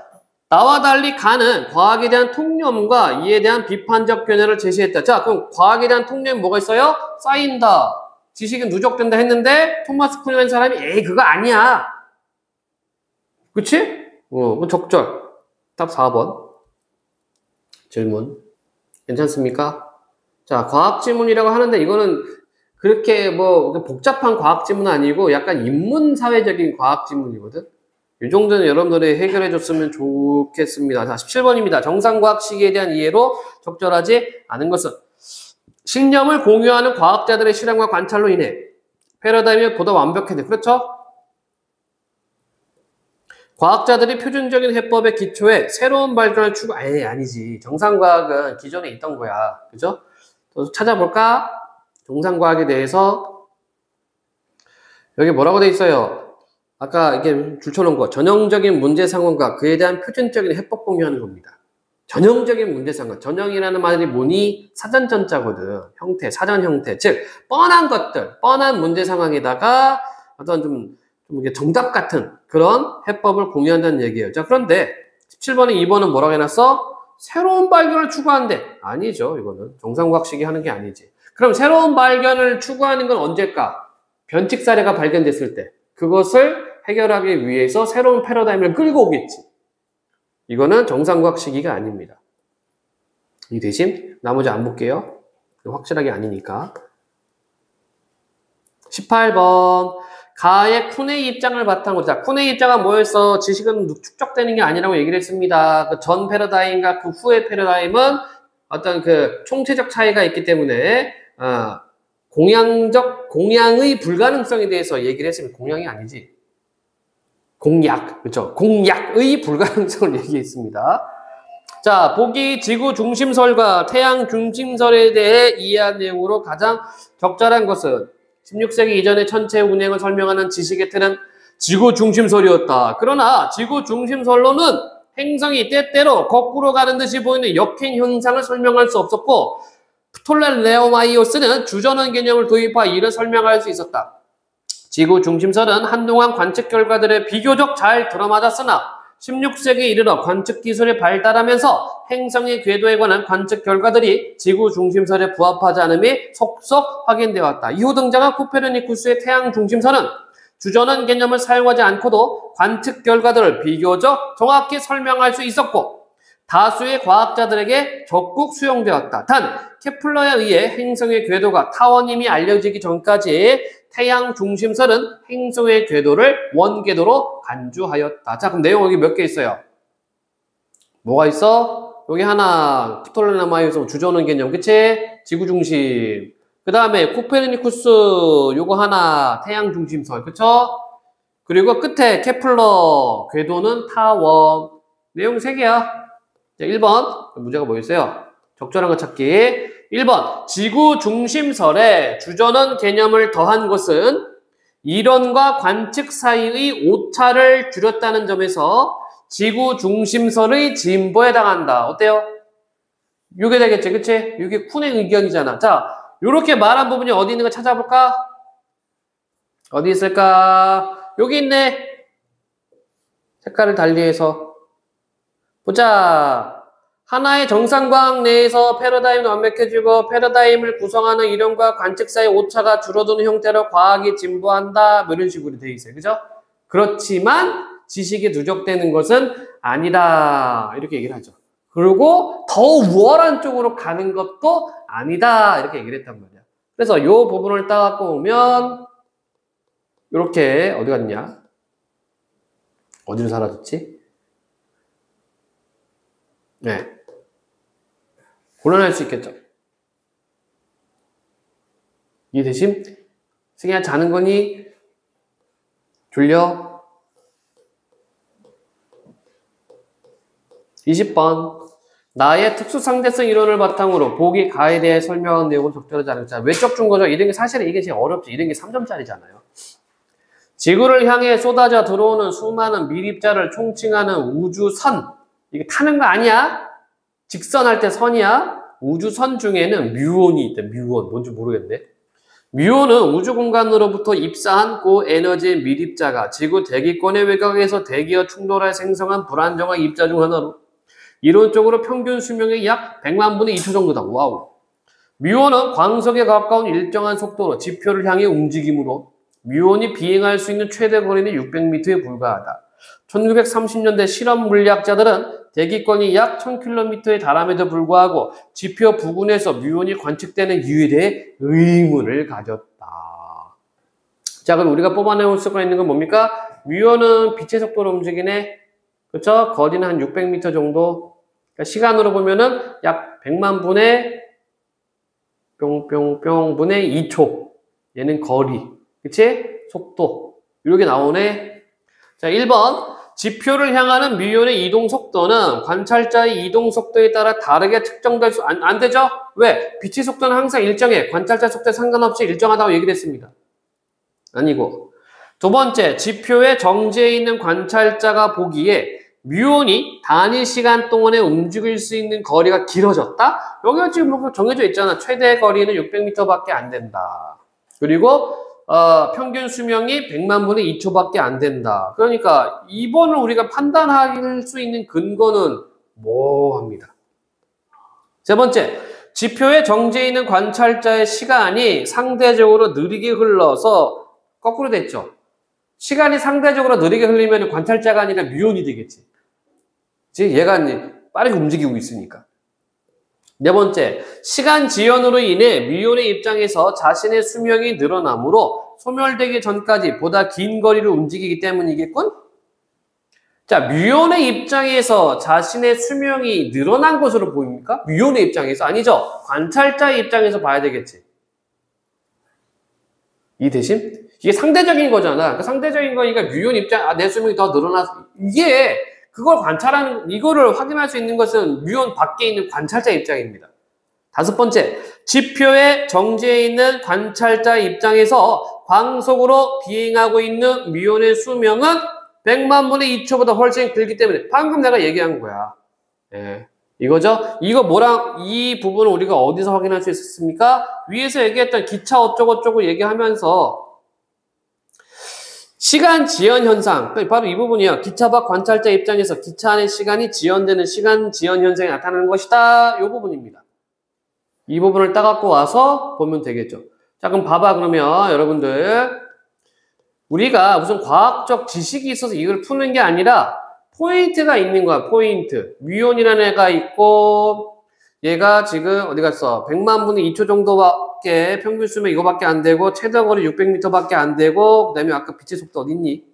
나와 달리 가는 과학에 대한 통념과 이에 대한 비판적 견해를 제시했다. 자, 그럼 과학에 대한 통념이 뭐가 있어요? 쌓인다. 지식은 누적된다 했는데 토마스 쿠니라는 사람이 에이 그거 아니야. 그치? 그건 적절. 답 4번. 질문. 괜찮습니까? 자, 과학 질문이라고 하는데 이거는 그렇게 뭐 복잡한 과학 지문은 아니고 약간 인문사회적인 과학 지문이거든. 이 정도는 여러분들이 해결해 줬으면 좋겠습니다. 자, 17번입니다. 정상과학 시기에 대한 이해로 적절하지 않은 것은 신념을 공유하는 과학자들의 실험과 관찰로 인해 패러다임이 보다 완벽해져. 그렇죠? 과학자들이 표준적인 해법의 기초에 새로운 발견을 아니지. 정상과학은 기존에 있던 거야. 그죠? 또 찾아볼까? 정상과학에 대해서 여기 뭐라고 돼 있어요? 아까 이게 줄쳐놓은 거 전형적인 문제 상황과 그에 대한 표준적인 해법 공유하는 겁니다. 전형적인 문제 상황. 전형이라는 말이 뭐니? 사전전자거든. 형태, 사전 형태. 즉 뻔한 것들, 뻔한 문제 상황에다가 어떤 좀 이게 정답 같은 그런 해법을 공유한다는 얘기예요. 자, 그런데 17번에 2번은 뭐라고 해놨어? 새로운 발견을 추구하는데 아니죠. 이거는 정상과학식이 하는 게 아니지. 그럼 새로운 발견을 추구하는 건 언제일까? 변칙 사례가 발견됐을 때 그것을 해결하기 위해서 새로운 패러다임을 끌고 오겠지. 이거는 정상과학 시기가 아닙니다. 이 대신 나머지 안 볼게요. 확실하게 아니니까. 18번 가의 쿤의 입장을 바탕으로 자, 쿤의 입장은 뭐였어? 지식은 축적되는 게 아니라고 얘기를 했습니다. 그 전 패러다임과 그 후의 패러다임은 어떤 그 총체적 차이가 있기 때문에 공양의 불가능성에 대해서 얘기를 했으면 공양이 아니지. 공약, 그렇죠? 공약의 불가능성을 얘기했습니다. 자, 보기 지구 중심설과 태양 중심설에 대해 이해한 내용으로 가장 적절한 것은 16세기 이전의 천체 운행을 설명하는 지식의 틀은 지구 중심설이었다. 그러나 지구 중심설로는 행성이 때때로 거꾸로 가는 듯이 보이는 역행 현상을 설명할 수 없었고 프톨레마이오스는 주전원 개념을 도입하여 이를 설명할 수 있었다. 지구 중심설은 한동안 관측 결과들에 비교적 잘 들어맞았으나 16세기에 이르러 관측 기술이 발달하면서 행성의 궤도에 관한 관측 결과들이 지구 중심설에 부합하지 않음이 속속 확인되어 왔다. 이후 등장한 코페르니쿠스의 태양 중심설은 주전원 개념을 사용하지 않고도 관측 결과들을 비교적 정확히 설명할 수 있었고 다수의 과학자들에게 적극 수용되었다. 단 케플러에 의해 행성의 궤도가 타원임이 알려지기 전까지 태양 중심설은 행성의 궤도를 원궤도로 간주하였다. 자, 그럼 내용 여기 몇 개 있어요? 뭐가 있어? 여기 하나, 프톨레마이오스 주전원 개념, 그치? 지구 중심. 그 다음에 코페르니쿠스 요거 하나, 태양 중심설, 그쵸? 그리고 끝에 케플러 궤도는 타원. 내용 3개야. 자, 1번 문제가 뭐였어요? 적절한 거 찾기. 1번 지구 중심설에 주전원 개념을 더한 것은 이론과 관측 사이의 오차를 줄였다는 점에서 지구 중심설의 진보에 해당한다. 어때요? 이게 되겠지, 그치? 이게 쿤의 의견이잖아. 자, 이렇게 말한 부분이 어디 있는 거 찾아볼까? 어디 있을까? 여기 있네. 색깔을 달리해서 보자. 하나의 정상과학 내에서 패러다임은 완벽해지고 패러다임을 구성하는 이론과 관측 사이 오차가 줄어드는 형태로 과학이 진보한다. 뭐 이런 식으로 돼 있어요. 그죠? 그렇지만 지식이 누적되는 것은 아니다. 이렇게 얘기를 하죠. 그리고 더 우월한 쪽으로 가는 것도 아니다. 이렇게 얘기를 했단 말이야. 그래서 이 부분을 따갖고 오면 이렇게 어디 갔냐? 어디로 사라졌지? 네. 곤란할 수 있겠죠. 이 대신 승희야 자는 거니? 졸려? 20번 나의 특수상대성 이론을 바탕으로 보기 가에 대해 설명한 내용은 적절하지 않을까. 외적 중거죠. 이런 게 사실은 이게 제일 어렵죠. 이런 게 3점짜리잖아요. 지구를 향해 쏟아져 들어오는 수많은 미립자를 총칭하는 우주선. 이게 타는 거 아니야? 직선할 때 선이야? 우주선 중에는 뮤온이 있대. 뮤온. 뭔지 모르겠네. 뮤온은 우주 공간으로부터 입사한 고에너지 미립자가 지구 대기권의 외곽에서 대기와 충돌하여 생성한 불안정한 입자 중 하나로 이론적으로 평균 수명이 약 100만 분의 2초 정도다. 와우. 뮤온은 광석에 가까운 일정한 속도로 지표를 향해 움직이므로 뮤온이 비행할 수 있는 최대 거리는 600m에 불과하다. 1930년대 실험 물리학자들은 대기권이 약 1000km에 달함에도 불구하고 지표 부근에서 뮤온이 관측되는 이유에 대해 의문을 가졌다. 자, 그럼 우리가 뽑아내올 수가 있는 건 뭡니까? 뮤온은 빛의 속도로 움직이네. 그렇죠? 거리는 한 600m 정도. 그러니까 시간으로 보면은 약 100만 분의 뿅뿅뿅 분의 2초. 얘는 거리. 그치? 속도. 이렇게 나오네. 자, 1번. 지표를 향하는 뮤온의 이동 속도는 관찰자의 이동 속도에 따라 다르게 측정될 수, 안 되죠? 왜? 빛의 속도는 항상 일정해. 관찰자 속도에 상관없이 일정하다고 얘기를 했습니다. 아니고. 두 번째, 지표의 정지에 있는 관찰자가 보기에 뮤온이 단위 시간 동안에 움직일 수 있는 거리가 길어졌다? 여기가 지금 뭐 정해져 있잖아. 최대 거리는 600m밖에 안 된다. 그리고 평균 수명이 100만 분의 2초밖에 안 된다. 그러니까 2번을 우리가 판단할 수 있는 근거는 뭐 합니다. 세 번째, 지표의 정지에 있는 관찰자의 시간이 상대적으로 느리게 흘러서 거꾸로 됐죠. 시간이 상대적으로 느리게 흘리면 관찰자가 아니라 뮤온이 되겠지. 얘가 빠르게 움직이고 있으니까. 네 번째, 시간 지연으로 인해 뮤온의 입장에서 자신의 수명이 늘어나므로 소멸되기 전까지 보다 긴 거리를 움직이기 때문이겠군? 자, 뮤온의 입장에서 자신의 수명이 늘어난 것으로 보입니까? 뮤온의 입장에서? 아니죠. 관찰자의 입장에서 봐야 되겠지. 이 대신? 이게 상대적인 거잖아. 그 상대적인 거니까 뮤온 입장, 내 수명이 더 늘어났어. 이게 그걸 관찰하는, 이거를 확인할 수 있는 것은 뮤온 밖에 있는 관찰자 입장입니다. 다섯 번째, 지표의 정지에 있는 관찰자 입장에서 광속으로 비행하고 있는 뮤온의 수명은 100만 분의 2초보다 훨씬 길기 때문에 방금 내가 얘기한 거야. 예, 이거죠? 이 부분을 우리가 어디서 확인할 수 있었습니까? 위에서 얘기했던 기차 어쩌고저쩌고 얘기하면서 시간 지연 현상, 바로 이 부분이야. 기차 밖 관찰자 입장에서 기차 안의 시간이 지연되는 시간 지연 현상이 나타나는 것이다. 이 부분입니다. 이 부분을 따갖고 와서 보면 되겠죠. 자, 그럼 봐봐. 그러면 여러분들, 우리가 무슨 과학적 지식이 있어서 이걸 푸는 게 아니라 포인트가 있는 거야. 포인트. 뮤온이라는 애가 있고, 얘가 지금 어디 갔어? 100만 분의 2초 정도밖에, 평균 수명 이거밖에 안 되고, 최대 거리 600m밖에 안 되고, 그 다음에 아까 빛의 속도 어딨니?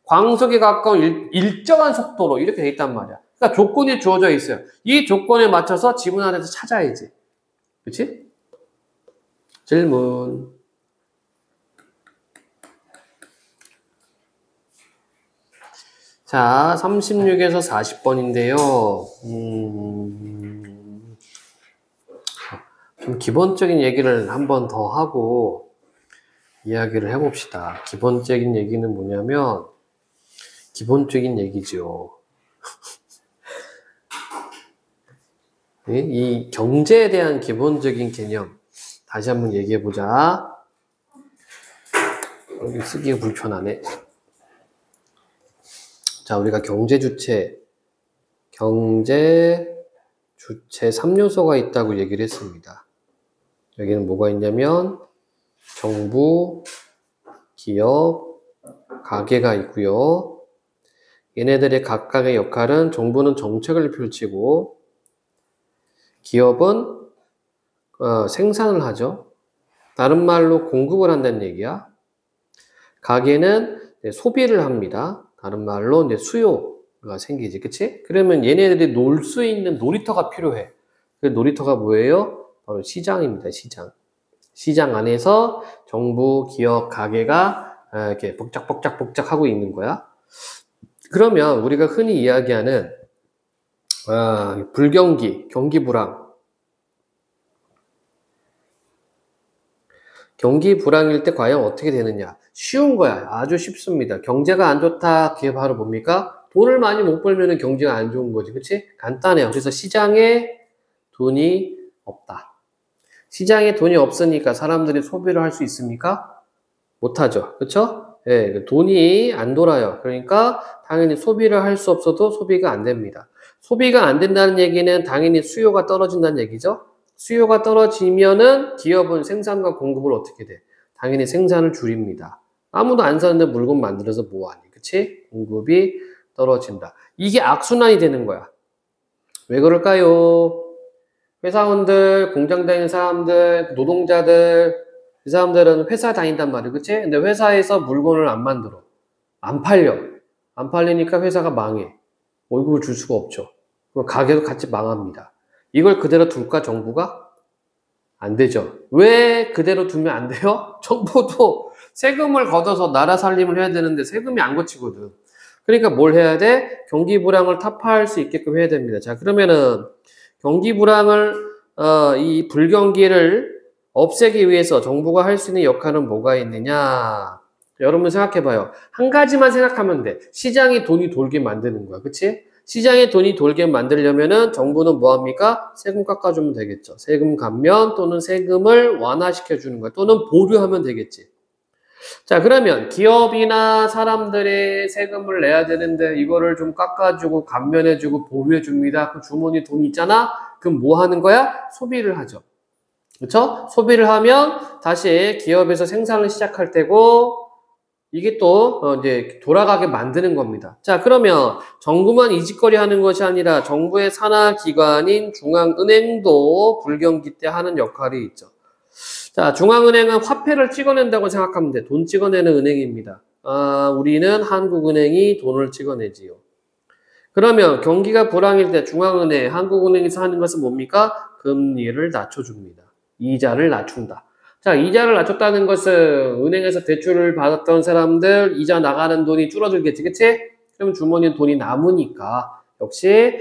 광속에 가까운 일정한 속도로 이렇게 돼 있단 말이야. 그러니까 조건이 주어져 있어요. 이 조건에 맞춰서 지문 안에서 찾아야지. 그치? 질문. 자, 36에서 40번인데요. 좀 기본적인 얘기를 한 번 더 하고 이야기를 해봅시다. 기본적인 얘기는 뭐냐면, 기본적인 얘기죠. 이 경제에 대한 기본적인 개념 다시 한번 얘기해보자. 여기 쓰기가 불편하네. 자, 우리가 경제 주체 3요소가 있다고 얘기를 했습니다. 여기는 뭐가 있냐면 정부, 기업, 가계가 있고요. 얘네들의 각각의 역할은, 정부는 정책을 펼치고 기업은 생산을 하죠. 다른 말로 공급을 한다는 얘기야. 가계는 소비를 합니다. 다른 말로 이제 수요가 생기지, 그치? 그러면 얘네들이 놀 수 있는 놀이터가 필요해. 그 놀이터가 뭐예요? 바로 시장입니다. 시장 안에서 정부, 기업, 가계가 이렇게 복작복작 하고 있는 거야. 그러면 우리가 흔히 이야기하는 불경기, 경기 불황. 경기 불황일 때 과연 어떻게 되느냐? 쉬운 거야. 아주 쉽습니다. 경제가 안 좋다. 그게 바로 뭡니까? 돈을 많이 못 벌면 경제가 안 좋은 거지. 그치? 간단해요. 그래서 시장에 돈이 없다. 시장에 돈이 없으니까 사람들이 소비를 할 수 있습니까? 못하죠. 그쵸? 예, 돈이 안 돌아요. 그러니까 당연히 소비를 할 수 없어도 소비가 안 됩니다. 소비가 안 된다는 얘기는 당연히 수요가 떨어진다는 얘기죠. 수요가 떨어지면은 기업은 생산과 공급을 어떻게 돼? 당연히 생산을 줄입니다. 아무도 안 사는데 물건 만들어서 뭐하니? 그치? 공급이 떨어진다. 이게 악순환이 되는 거야. 왜 그럴까요? 회사원들, 공장 다니는 사람들, 노동자들, 이 사람들은 회사 다닌단 말이야. 그치? 근데 회사에서 물건을 안 만들어. 안 팔려. 안 팔리니까 회사가 망해. 월급을 줄 수가 없죠. 그럼 가게도 같이 망합니다. 이걸 그대로 둘까, 정부가? 안 되죠. 왜 그대로 두면 안 돼요? 정부도 세금을 걷어서 나라 살림을 해야 되는데 세금이 안 걷히거든. 그러니까 뭘 해야 돼? 경기 불황을 타파할 수 있게끔 해야 됩니다. 자, 그러면은 경기 불황을 이 불경기를 없애기 위해서 정부가 할 수 있는 역할은 뭐가 있느냐? 여러분 생각해봐요. 한 가지만 생각하면 돼. 시장이 돈이 돌게 만드는 거야. 그치? 시장에 돈이 돌게 만들려면은 정부는 뭐합니까? 세금 깎아주면 되겠죠. 세금 감면 또는 세금을 완화시켜주는 거야. 또는 보류하면 되겠지. 자, 그러면 기업이나 사람들의 세금을 내야 되는데 이거를 좀 깎아주고 감면해주고 보류해줍니다. 그 주머니 돈 있잖아? 그럼 뭐 하는 거야? 소비를 하죠. 그렇죠? 소비를 하면 다시 기업에서 생산을 시작할 때고 이게 또 이제 돌아가게 만드는 겁니다. 자, 그러면 정부만 이 짓거리 하는 것이 아니라 정부의 산하 기관인 중앙은행도 불경기 때 하는 역할이 있죠. 자, 중앙은행은 화폐를 찍어낸다고 생각하면 돼. 돈 찍어내는 은행입니다. 우리는 한국은행이 돈을 찍어내지요. 그러면 경기가 불황일 때 중앙은행, 한국은행에서 하는 것은 뭡니까? 금리를 낮춰줍니다. 이자를 낮춘다. 자, 이자를 낮췄다는 것은 은행에서 대출을 받았던 사람들 이자 나가는 돈이 줄어들겠지, 그치? 그럼 주머니에 돈이 남으니까 역시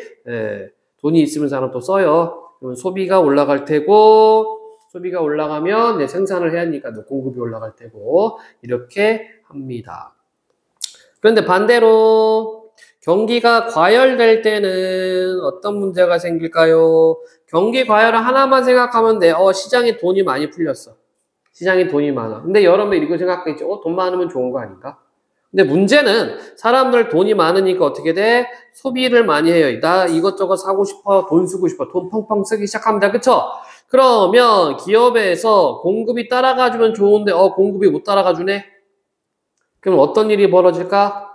돈이 있으면 사람 또 써요. 그러면 소비가 올라갈 테고 소비가 올라가면 생산을 해야 하니까 공급이 올라갈 테고 이렇게 합니다. 그런데 반대로 경기가 과열될 때는 어떤 문제가 생길까요? 경기 과열을 하나만 생각하면 돼. 시장에 돈이 많이 풀렸어. 시장에 돈이 많아. 근데 여러분 이거 생각했죠? 돈 많으면 좋은 거 아닌가? 근데 문제는 사람들 돈이 많으니까 어떻게 돼? 소비를 많이 해요. 나 이것저것 사고 싶어. 돈 쓰고 싶어. 돈 펑펑 쓰기 시작합니다. 그쵸? 그러면 기업에서 공급이 따라가주면 좋은데 공급이 못 따라가주네? 그럼 어떤 일이 벌어질까?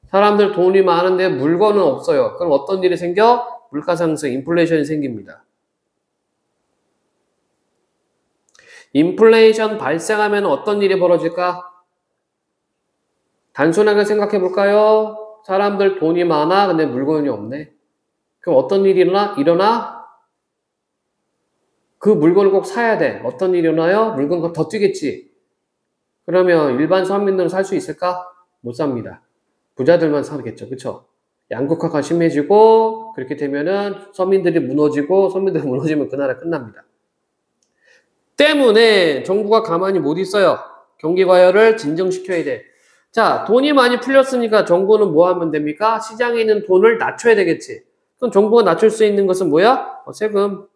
사람들 돈이 많은데 물건은 없어요. 그럼 어떤 일이 생겨? 물가 상승, 인플레이션이 생깁니다. 인플레이션 발생하면 어떤 일이 벌어질까? 단순하게 생각해 볼까요? 사람들 돈이 많아, 근데 물건이 없네. 그럼 어떤 일이 일어나? 그 물건을 꼭 사야 돼. 어떤 일이 일어나요? 물건이 더 뛰겠지. 그러면 일반 서민들은 살 수 있을까? 못 삽니다. 부자들만 사겠죠. 그쵸? 양극화가 심해지고 그렇게 되면은 서민들이 무너지고 서민들이 무너지면 그 나라 끝납니다. 때문에 정부가 가만히 못 있어요. 경기 과열을 진정시켜야 돼. 자, 돈이 많이 풀렸으니까 정부는 뭐 하면 됩니까? 시장에 있는 돈을 낮춰야 되겠지. 그럼 정부가 낮출 수 있는 것은 뭐야? 세금.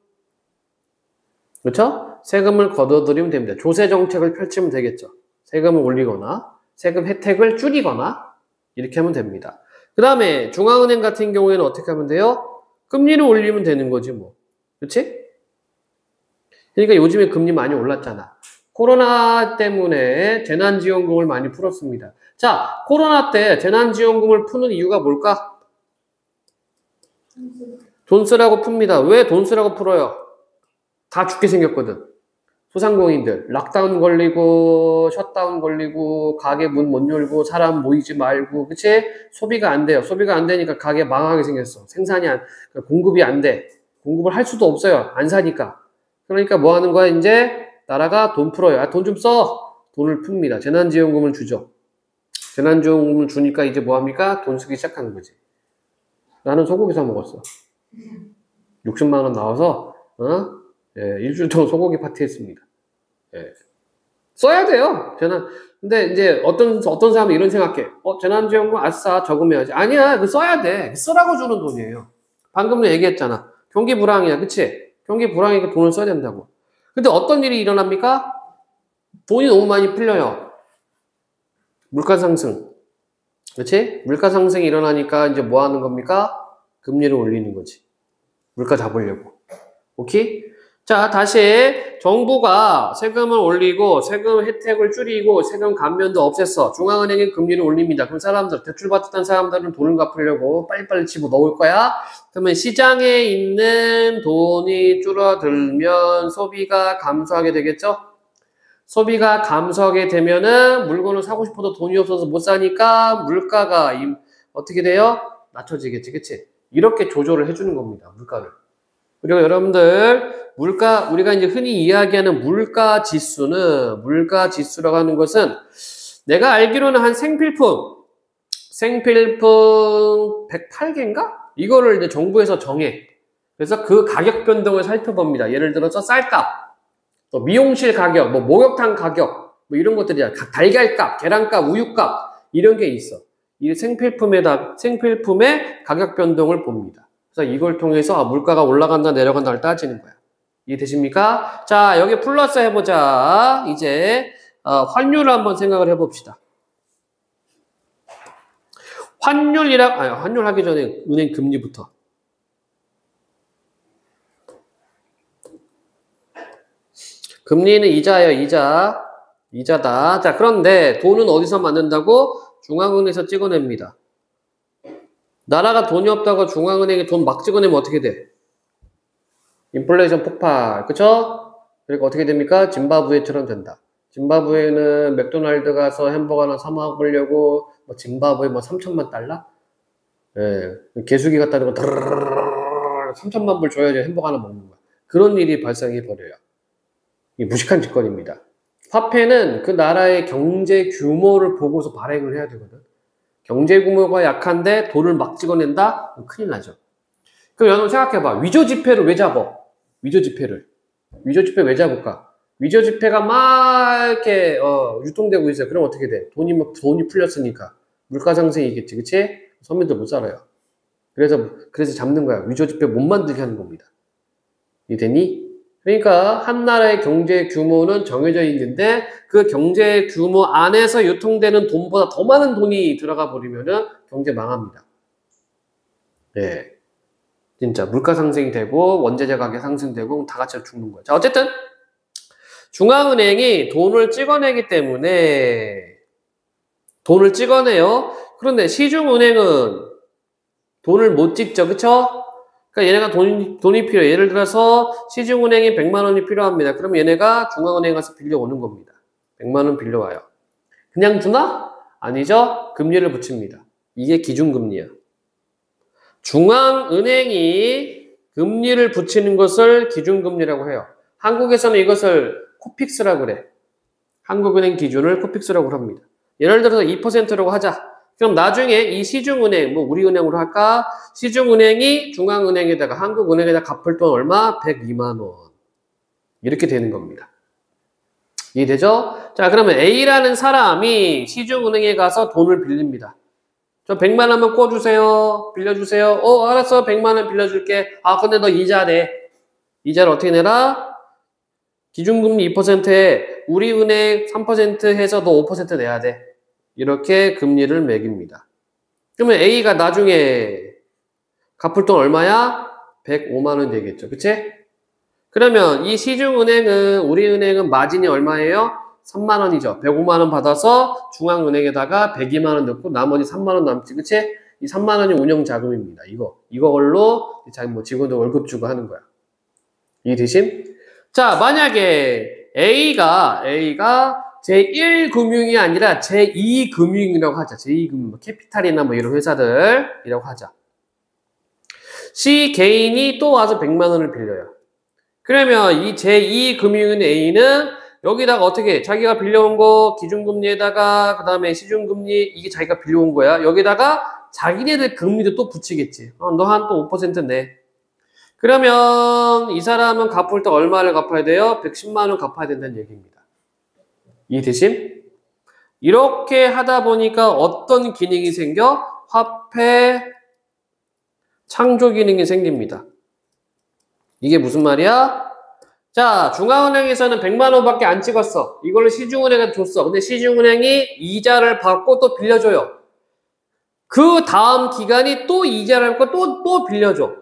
그렇죠? 세금을 걷어들이면 됩니다. 조세 정책을 펼치면 되겠죠. 세금을 올리거나 세금 혜택을 줄이거나 이렇게 하면 됩니다. 그 다음에 중앙은행 같은 경우에는 어떻게 하면 돼요? 금리를 올리면 되는 거지 뭐. 그렇지? 그러니까 요즘에 금리 많이 올랐잖아. 코로나 때문에 재난지원금을 많이 풀었습니다. 자, 코로나 때 재난지원금을 푸는 이유가 뭘까? 돈 쓰라고 풉니다. 왜 돈 쓰라고 풀어요? 다 죽게 생겼거든. 소상공인들 락다운 걸리고 셧다운 걸리고 가게 문 못 열고 사람 모이지 말고 그치? 소비가 안 돼요. 소비가 안 되니까 가게 망하게 생겼어. 생산이 공급이 안 돼. 공급을 할 수도 없어요. 안 사니까. 그러니까 뭐 하는 거야 이제? 나라가 돈 풀어요. 돈 좀 써. 돈을 풉니다. 재난지원금을 주죠. 재난지원금을 주니까 이제 뭐 합니까? 돈 쓰기 시작하는 거지. 나는 소고기 사 먹었어. 60만 원 나와서 일주일 동안 소고기 파티 했습니다. 써야 돼요. 근데 이제 어떤 사람은 이런 생각해. 재난지원금 아싸 저금해야지. 아니야, 그거 써야 돼. 쓰라고 주는 돈이에요. 방금도 얘기했잖아. 경기 불황이야, 그치? 경기 불황이니까 돈을 써야 된다고. 근데 어떤 일이 일어납니까? 돈이 너무 많이 풀려요. 물가 상승. 그치? 물가 상승이 일어나니까 이제 뭐 하는 겁니까? 금리를 올리는 거지. 물가 잡으려고. 오케이? 자, 다시 정부가 세금을 올리고 세금 혜택을 줄이고 세금 감면도 없앴어. 중앙은행이 금리를 올립니다. 그럼 사람들, 대출받았던 사람들은 돈을 갚으려고 빨리빨리 집어넣을 거야. 그러면 시장에 있는 돈이 줄어들면 소비가 감소하게 되겠죠? 소비가 감소하게 되면은 물건을 사고 싶어도 돈이 없어서 못 사니까 물가가 어떻게 돼요? 낮춰지겠지, 그치? 이렇게 조절을 해주는 겁니다, 물가를. 그리고 여러분들, 우리가 이제 흔히 이야기하는 물가 지수라고 하는 것은 내가 알기로는 한 생필품 108개인가? 이거를 이제 정부에서 정해. 그래서 그 가격 변동을 살펴봅니다. 예를 들어서 쌀값, 또 미용실 가격, 뭐 목욕탕 가격, 뭐 이런 것들이야. 달걀값, 계란값, 우유값 이런 게 있어. 이 생필품의 가격 변동을 봅니다. 그래서 이걸 통해서 물가가 올라간다 내려간다를 따지는 거야. 이해되십니까? 자, 여기 플러스 해보자. 이제 환율을 한번 생각을 해봅시다. 환율 하기 전에 은행 금리부터. 금리는 이자예요, 이자다. 자, 그런데 돈은 어디서 만든다고? 중앙은행에서 찍어냅니다. 나라가 돈이 없다고 중앙은행에 돈 막 찍어내면 어떻게 돼? 인플레이션 폭발, 그쵸? 그러니까 어떻게 됩니까? 짐바브웨처럼 된다. 짐바브웨는 맥도날드 가서 햄버거 하나 사 먹으려고 짐바브웨 3천만 달러? 예, 개수기 갖다 대고 3천만 불 줘야지 햄버거 하나 먹는 거야. 그런 일이 발생해 버려요. 이게 무식한 짓거리입니다. 화폐는 그 나라의 경제 규모를 보고서 발행을 해야 되거든. 경제 규모가 약한데 돈을 막 찍어낸다? 그럼 큰일 나죠. 그럼 여러분 생각해봐. 위조 지폐를 왜 잡아? 위조 지폐 왜 잡을까? 위조 지폐가 막 이렇게 유통되고 있어요. 그럼 어떻게 돼? 돈이 풀렸으니까 물가 상승이겠지, 그치? 서민들 못 살아요. 그래서 잡는 거야. 위조 지폐 못 만들게 하는 겁니다. 이해되니? 그러니까 한 나라의 경제 규모는 정해져 있는데 그 경제 규모 안에서 유통되는 돈보다 더 많은 돈이 들어가 버리면은 경제 망합니다. 예. 진짜 물가 상승이 되고 원재재 가격 상승되고 다 같이 죽는 거예요. 자, 어쨌든 중앙은행이 돈을 찍어내기 때문에 돈을 찍어내요. 그런데 시중은행은 돈을 못 찍죠. 그쵸? 그러니까 얘네가 돈이 필요해. 예를 들어서 시중은행이 100만 원이 필요합니다. 그럼 얘네가 중앙은행 가서 빌려오는 겁니다. 100만 원 빌려와요. 그냥 주나? 아니죠. 금리를 붙입니다. 이게 기준금리야. 중앙은행이 금리를 붙이는 것을 기준금리라고 해요. 한국에서는 이것을 코픽스라고 그래. 한국은행 기준을 코픽스라고 합니다. 예를 들어서 2%라고 하자. 그럼 나중에 이 시중은행, 우리은행으로 할까? 시중은행이 중앙은행에다가, 한국은행에다 갚을 돈 얼마? 102만 원. 이렇게 되는 겁니다. 이해되죠? 자, 그러면 A라는 사람이 시중은행에 가서 돈을 빌립니다. 저 100만 원만 꿔주세요. 빌려주세요. 알았어. 100만 원 빌려줄게. 근데 너 이자 내. 이자를 어떻게 내라? 기준금리 2%에 우리은행 3% 해서 너 5% 내야 돼. 이렇게 금리를 매깁니다. 그러면 A가 나중에 갚을 돈 얼마야? 105만 원 되겠죠. 그치? 그러면 이 시중은행은, 우리은행은 마진이 얼마예요? 3만 원이죠. 105만 원 받아서 중앙은행에다가 102만 원 넣고 나머지 3만 원 남지. 그치? 이 3만 원이 운영자금입니다. 이걸로 직원들 월급 주고 하는 거야. 이해되심? 자, 만약에 A가 제1금융이 아니라 제2금융이라고 하자. 제2금융, 캐피탈이나 이런 회사들이라고 하자. C 개인이 또 와서 100만 원을 빌려요. 그러면 이 제2금융인 A는 여기다가 어떻게 자기가 빌려온 거 기준금리에다가 그 다음에 시중금리 이게 자기가 빌려온 거야. 여기다가 자기네들 금리도 또 붙이겠지. 너 한 또 5% 내. 그러면 이 사람은 갚을 때 얼마를 갚아야 돼요? 110만 원 갚아야 된다는 얘기입니다. 이해되심? 이렇게 하다 보니까 어떤 기능이 생겨? 화폐 창조 기능이 생깁니다. 이게 무슨 말이야? 자, 중앙은행에서는 100만 원밖에 안 찍었어. 이걸로 시중은행에 줬어. 근데 시중은행이 이자를 받고 또 빌려줘요. 그 다음 기간이 또 이자를 받고 또 빌려줘.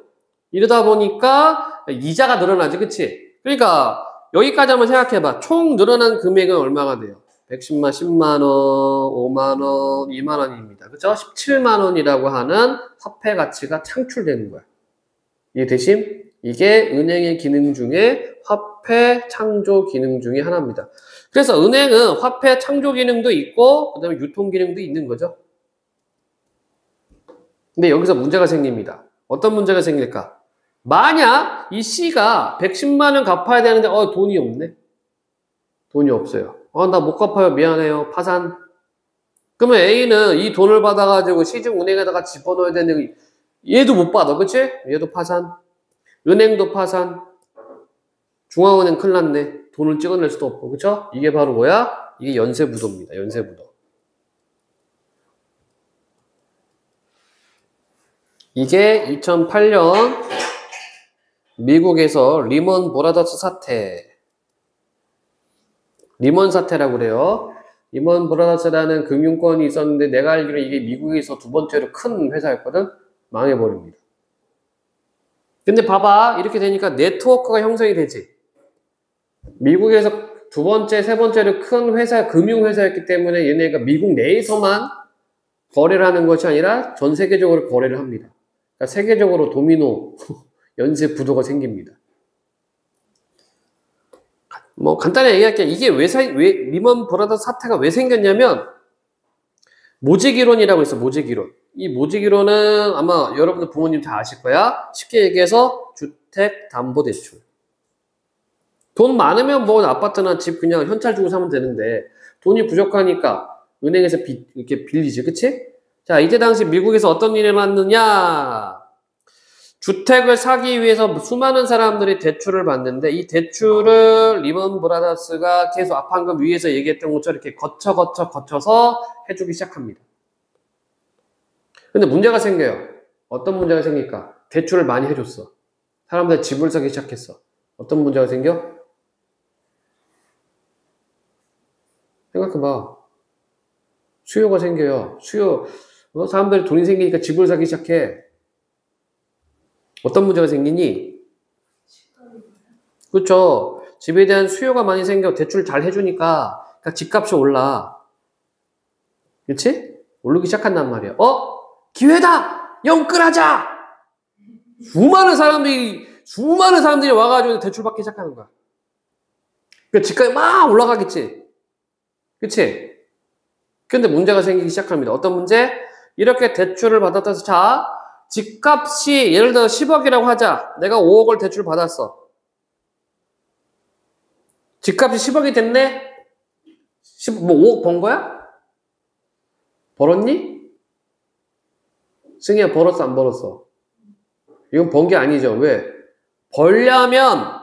이러다 보니까 이자가 늘어나지, 그치? 그러니까 여기까지 한번 생각해봐. 총 늘어난 금액은 얼마가 돼요? 110만, 10만 원, 5만 원, 2만 원입니다. 그죠? 17만 원이라고 하는 화폐 가치가 창출되는 거야. 이해되심? 이게 은행의 기능 중에 화폐 화폐 창조 기능 중에 하나입니다. 그래서 은행은 화폐 창조 기능도 있고 그 다음에 유통 기능도 있는 거죠. 근데 여기서 문제가 생깁니다. 어떤 문제가 생길까? 만약 이 C가 110만 원 갚아야 되는데 돈이 없네. 돈이 없어요. 나 못 갚아요. 미안해요. 파산. 그러면 A는 이 돈을 받아가지고 시중은행에다가 집어넣어야 되는데 얘도 못 받아. 그치? 얘도 파산. 은행도 파산. 중앙은행 큰일 났네. 돈을 찍어낼 수도 없고. 그쵸? 이게 바로 뭐야? 이게 연쇄부도입니다. 연쇄부도. 이게 2008년 미국에서 리먼 브라더스 사태. 리먼 사태라고 그래요. 리먼 브라더스라는 금융권이 있었는데 내가 알기로 이게 미국에서 두 번째로 큰 회사였거든. 망해버립니다. 근데 봐봐. 이렇게 되니까 네트워크가 형성이 되지. 미국에서 두 번째, 세 번째로 큰 회사, 금융회사였기 때문에 얘네가 미국 내에서만 거래를 하는 것이 아니라 전 세계적으로 거래를 합니다. 그러니까 세계적으로 도미노 연쇄 부도가 생깁니다. 뭐 간단히 얘기할게요. 이게 왜 리먼 브라더스 사태가 왜 생겼냐면 모직이론이라고 있어. 모직이론. 이 모직이론은 아마 여러분들 부모님 다 아실 거야. 쉽게 얘기해서 주택담보대출. 돈 많으면 뭐 아파트나 집 그냥 현찰 주고 사면 되는데 돈이 부족하니까 은행에서 이렇게 빌리지. 그치? 자, 이때 당시 미국에서 어떤 일이 일어났느냐? 주택을 사기 위해서 수많은 사람들이 대출을 받는데 이 대출을 리먼 브라더스가 계속 방금 위에서 얘기했던 것처럼 이렇게 거쳐서 해주기 시작합니다. 근데 문제가 생겨요. 어떤 문제가 생길까? 대출을 많이 해줬어. 사람들이 집을 사기 시작했어. 어떤 문제가 생겨? 생각해봐. 수요가 생겨요. 사람들이 돈이 생기니까 집을 사기 시작해. 어떤 문제가 생기니? 그렇죠. 집에 대한 수요가 많이 생겨. 대출 잘 해주니까 그러니까 집값이 올라. 그렇지? 오르기 시작한단 말이야. 기회다! 영끌하자! 수많은 사람들이 와가지고 대출 받기 시작하는 거야. 그러니까 집값이 막 올라가겠지. 그치? 근데 문제가 생기기 시작합니다. 어떤 문제? 이렇게 대출을 받았다 해서 자, 집값이 예를 들어 10억이라고 하자. 내가 5억을 대출 받았어. 집값이 10억이 됐네? 5억 번 거야? 벌었니? 승희야, 벌었어, 안 벌었어? 이건 번 게 아니죠. 왜? 벌려면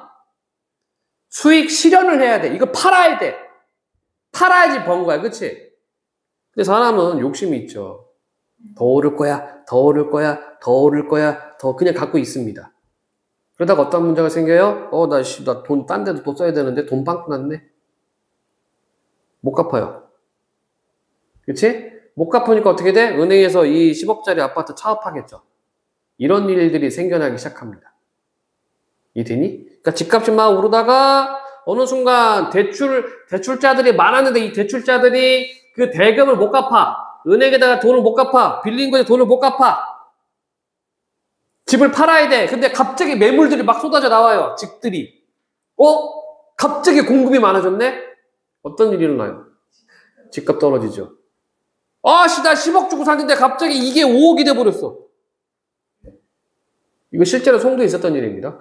수익 실현을 해야 돼. 이거 팔아야 돼. 팔아야지 번 거야. 그치? 근데 사람은 욕심이 있죠. 더 오를 거야. 더 그냥 갖고 있습니다. 그러다가 어떤 문제가 생겨요? 나 돈 딴 데도 또 써야 되는데 돈 빵꾸 났네. 못 갚아요. 그치? 못 갚으니까 어떻게 돼? 은행에서 이 10억짜리 아파트 차업하겠죠. 이런 일들이 생겨나기 시작합니다. 이해되니? 그러니까 집값이 막 오르다가 어느 순간 대출자들이 많았는데 이 대출자들이 그 대금을 못 갚아. 은행에다가 돈을 못 갚아. 빌린 거에 돈을 못 갚아. 집을 팔아야 돼. 근데 갑자기 매물들이 막 쏟아져 나와요. 집들이. 갑자기 공급이 많아졌네? 어떤 일이 일어나요? 집값 떨어지죠. 나 10억 주고 샀는데 갑자기 이게 5억이 돼버렸어. 이거 실제로 송도에 있었던 일입니다.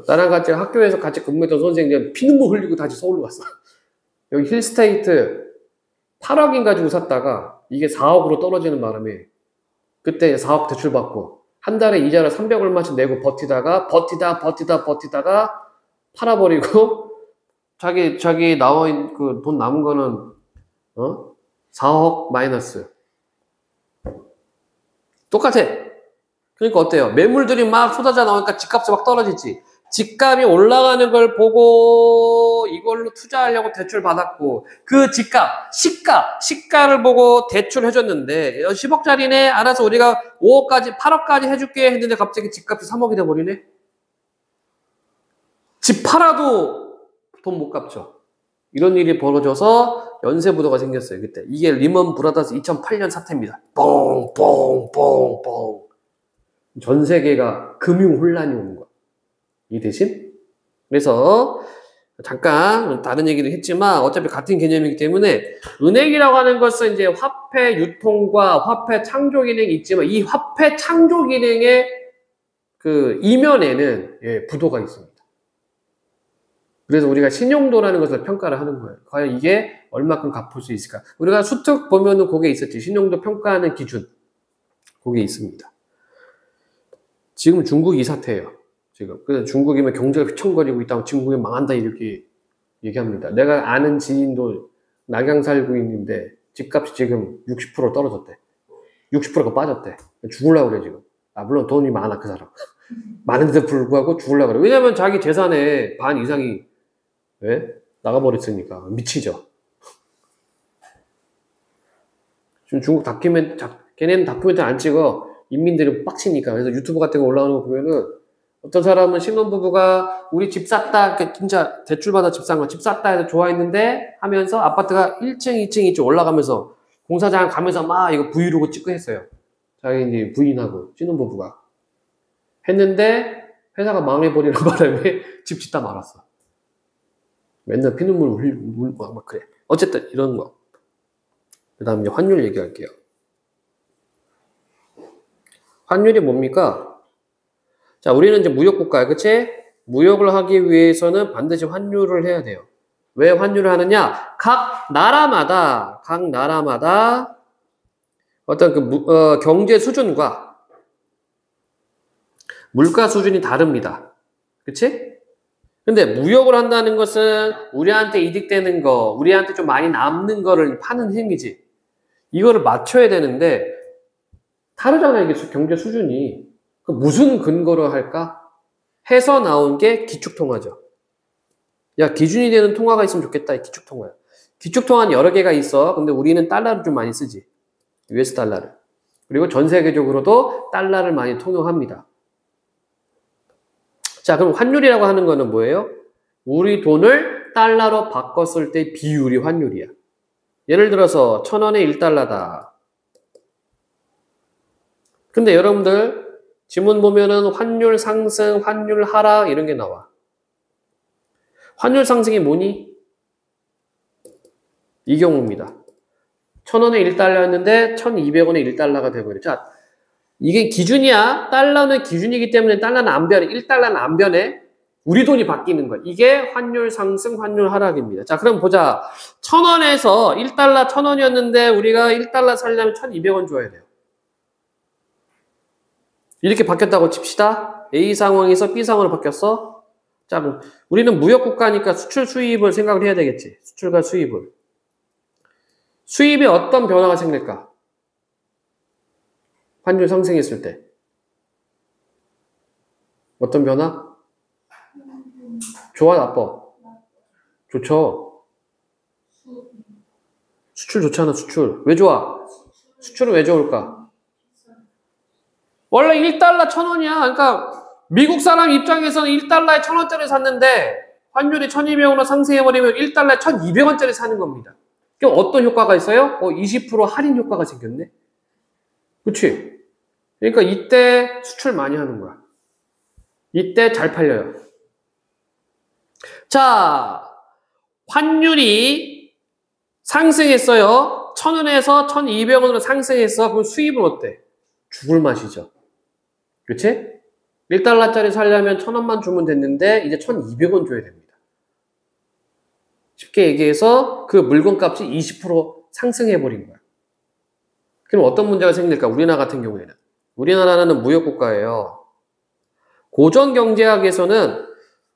나랑 같이 학교에서 같이 근무했던 선생님이 피눈물 흘리고 다시 서울로 왔어. 여기 힐스테이트 8억인 가지고 샀다가 이게 4억으로 떨어지는 바람에 그때 4억 대출 받고 한 달에 이자를 300 얼마씩 내고 버티다가 팔아버리고 자기 나와있는 그 돈 남은 거는 4억 마이너스. 똑같아. 그러니까 어때요? 매물들이 막 쏟아져 나오니까 집값이 막 떨어지지. 집값이 올라가는 걸 보고 이걸로 투자하려고 대출 받았고 그 시가를 보고 대출 해줬는데 10억짜리네 알아서 우리가 5억까지 8억까지 해줄게 했는데 갑자기 집값이 3억이 돼버리네. 집 팔아도 돈 못 갚죠. 이런 일이 벌어져서 연쇄부도가 생겼어요. 그때 이게 리먼 브라더스 2008년 사태입니다. 뻥 전 세계가 금융 혼란이 오는 거야. 이 대신 그래서 잠깐 다른 얘기도 했지만 어차피 같은 개념이기 때문에 은행이라고 하는 것은 이제 화폐 유통과 화폐 창조 기능이 있지만 이 화폐 창조 기능의 그 이면에는 부도가 있습니다. 그래서 우리가 신용도라는 것을 평가를 하는 거예요. 과연 이게 얼마큼 갚을 수 있을까? 우리가 수특 보면은 그게 있었지. 신용도 평가하는 기준. 그게 있습니다. 지금 중국이 이 사태예요. 지금. 그래서 중국이면 경제가 휘청거리고 있다고 중국이 망한다 이렇게 얘기합니다. 내가 아는 지인도 낙양 살고 있는데 집값이 지금 60% 떨어졌대. 60%가 빠졌대. 죽으려고 그래 지금. 아 물론 돈이 많아 그 사람. 많은데도 불구하고 죽으려고 그래. 왜냐면 자기 재산의 반 이상이 나가버렸으니까 미치죠. 지금 중국 걔네는 다큐멘터리 안 찍어. 인민들이 빡치니까. 그래서 유튜브 같은 거 올라오는 거 보면은 어떤 사람은 신혼부부가 우리 집 샀다, 진짜 대출받아 집 산 거, 집 샀다 해서 좋아했는데 하면서 아파트가 1층, 2층, 2층 올라가면서 공사장 가면서 막 이거 브이로그 찍고 했어요. 자기 이제 부인하고 신혼부부가. 했는데 회사가 망해버리는 바람에 집 짓다 말았어. 맨날 피눈물 흘리고 막 그래. 어쨌든 이런 거. 그 다음 이제 환율 얘기할게요. 환율이 뭡니까? 자, 우리는 이제 무역국가야, 그치? 무역을 하기 위해서는 반드시 환율을 해야 돼요. 왜 환율을 하느냐? 각 나라마다 어떤 경제 수준과 물가 수준이 다릅니다. 그치? 근데 무역을 한다는 것은 우리한테 이득되는 거, 우리한테 좀 많이 남는 거를 파는 행위지. 이거를 맞춰야 되는데 다르잖아요, 이게 경제 수준이. 무슨 근거로 할까? 해서 나온 게 기축통화죠. 야, 기준이 되는 통화가 있으면 좋겠다, 이 기축통화야. 기축통화는 여러 개가 있어. 근데 우리는 달러를 좀 많이 쓰지. US 달러를. 그리고 전 세계적으로도 달러를 많이 통용합니다. 자, 그럼 환율이라고 하는 거는 뭐예요? 우리 돈을 달러로 바꿨을 때 비율이 환율이야. 예를 들어서 1,000원에 1달러다. 근데 여러분들 지문 보면은 환율 상승, 환율 하락 이런 게 나와. 환율 상승이 뭐니? 이 경우입니다. 1,000원에 1달러였는데 1,200원에 1달러가 돼버렸죠. 자, 이게 기준이야. 달러는 기준이기 때문에 달러는 안 변해. 1달러는 안 변해. 우리 돈이 바뀌는 거야. 이게 환율 상승, 환율 하락입니다. 자, 그럼 보자. 1,000원에서 1달러 1,000원이었는데 우리가 1달러 살려면 1,200원 줘야 돼요. 이렇게 바뀌었다고 칩시다. A 상황에서 B 상황으로 바뀌었어. 자, 그럼 우리는 무역국가니까 수출 수입을 생각을 해야 되겠지. 수출과 수입을. 수입에 어떤 변화가 생길까? 환율 상승했을 때. 어떤 변화? 좋아, 나빠? 좋죠. 수출 좋잖아, 수출. 왜 좋아? 수출은 왜 좋을까? 원래 1달러 1,000원이야. 그러니까 미국 사람 입장에서는 1달러에 1,000원짜리 샀는데 환율이 1,200원으로 상승해버리면 1달러에 1,200원짜리 사는 겁니다. 그럼 어떤 효과가 있어요? 20% 할인 효과가 생겼네? 그치? 그러니까 이때 수출 많이 하는 거야. 이때 잘 팔려요. 자, 환율이 상승했어요. 1,000원에서 1,200원으로 상승했어. 그럼 수입은 어때? 죽을 맛이죠. 그치? 1달러짜리 살려면 1,000원만 주면 됐는데 이제 1,200원 줘야 됩니다. 쉽게 얘기해서 그 물건 값이 20% 상승해버린 거야. 그럼 어떤 문제가 생길까? 우리나라 같은 경우에는. 우리나라는 무역국가예요. 고전경제학에서는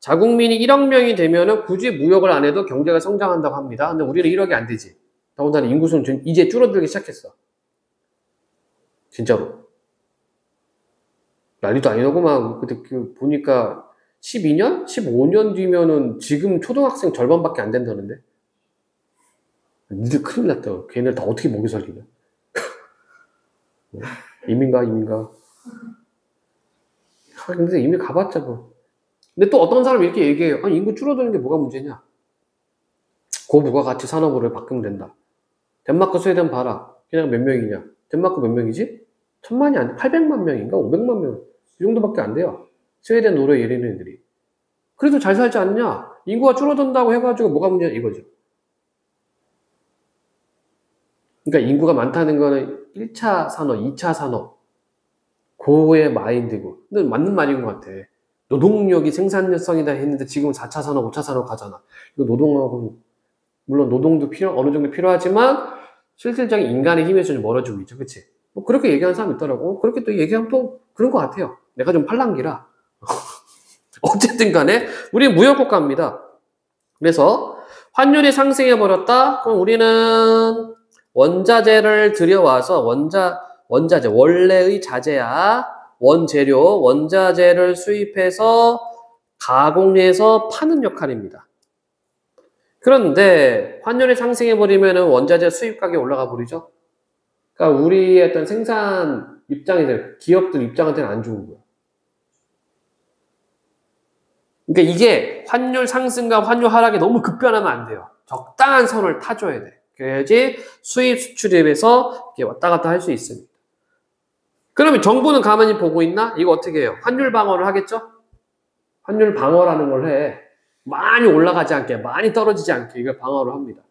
자국민이 1억 명이 되면은 굳이 무역을 안 해도 경제가 성장한다고 합니다. 근데 우리는 1억이 안 되지. 더군다나 인구수는 이제 줄어들기 시작했어. 진짜로. 난리도 아니더구만. 그때 보니까 12년? 15년 뒤면은 지금 초등학생 절반밖에 안 된다는데? 니들 큰일 났다. 걔네들 다 어떻게 먹여 살리냐? 이민가? 근데 이미 가봤자 뭐. 근데 또 어떤 사람이 이렇게 얘기해요. 아니, 인구 줄어드는 게 뭐가 문제냐? 고부가가치 산업으로 바꾸면 된다. 덴마크, 스웨덴 봐라. 그냥 몇 명이냐? 덴마크 몇 명이지? 1,000만이 안 돼. 800만 명인가? 500만 명. 이 정도밖에 안 돼요. 스웨덴, 노르웨이 이런 애들이. 그래도 잘 살지 않냐? 인구가 줄어든다고 해가지고 뭐가 문제냐 이거죠. 그러니까 인구가 많다는 거는 1차 산업, 2차 산업 그거의 마인드고. 근데 맞는 말인 것 같아. 노동력이 생산성이다 했는데 지금 4차 산업, 5차 산업 가잖아. 이거 노동하고 물론 노동도 어느 정도 필요하지만 실질적인 인간의 힘에서 좀 멀어지고 있죠. 그치? 뭐 그렇게 얘기하는 사람 있더라고. 그렇게 또 얘기하면 또 그런 것 같아요. 내가 좀 팔랑귀라. 어쨌든 간에 우리 무역국가입니다. 그래서 환율이 상승해버렸다? 그럼 우리는 원자재를 들여와서 원자재, 원래의 자재야. 원재료, 원자재를 수입해서 가공해서 파는 역할입니다. 그런데 환율이 상승해버리면 원자재 수입 가격이 올라가 버리죠. 그러니까 우리의 어떤 생산 입장에서 기업들 입장한테는 안 좋은 거야. 그러니까 이게 환율 상승과 환율 하락이 너무 급변하면 안 돼요. 적당한 선을 타줘야 돼. 그래야지 수입 수출입에서 왔다 갔다 할 수 있습니다. 그러면 정부는 가만히 보고 있나? 이거 어떻게 해요? 환율 방어를 하겠죠? 환율 방어라는 걸 해. 많이 올라가지 않게, 많이 떨어지지 않게 이걸 방어를 합니다.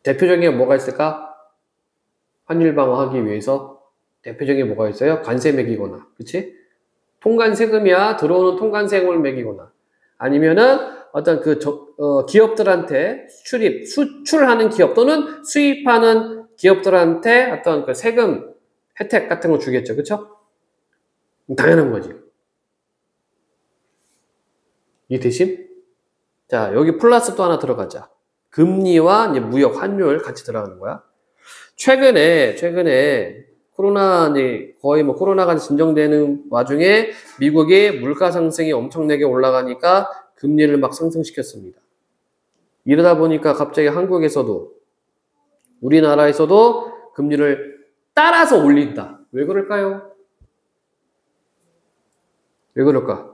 대표적인 게 뭐가 있을까? 환율 방어하기 위해서 대표적인 게 뭐가 있어요? 관세 매기거나, 그치? 통관 세금이야 들어오는 통관 세금을 매기거나, 아니면은 어떤 기업들한테 수출하는 기업 또는 수입하는 기업들한테 어떤 그 세금 혜택 같은 거 주겠죠, 그쵸? 당연한 거지. 이 대신 자 여기 플러스 또 하나 들어가자. 금리와 이제 무역 환율 같이 들어가는 거야. 최근에 코로나 거의 뭐 코로나가 진정되는 와중에 미국의 물가 상승이 엄청나게 올라가니까 금리를 막 상승시켰습니다. 이러다 보니까 갑자기 한국에서도 우리나라에서도 금리를 따라서 올린다. 왜 그럴까요? 왜 그럴까?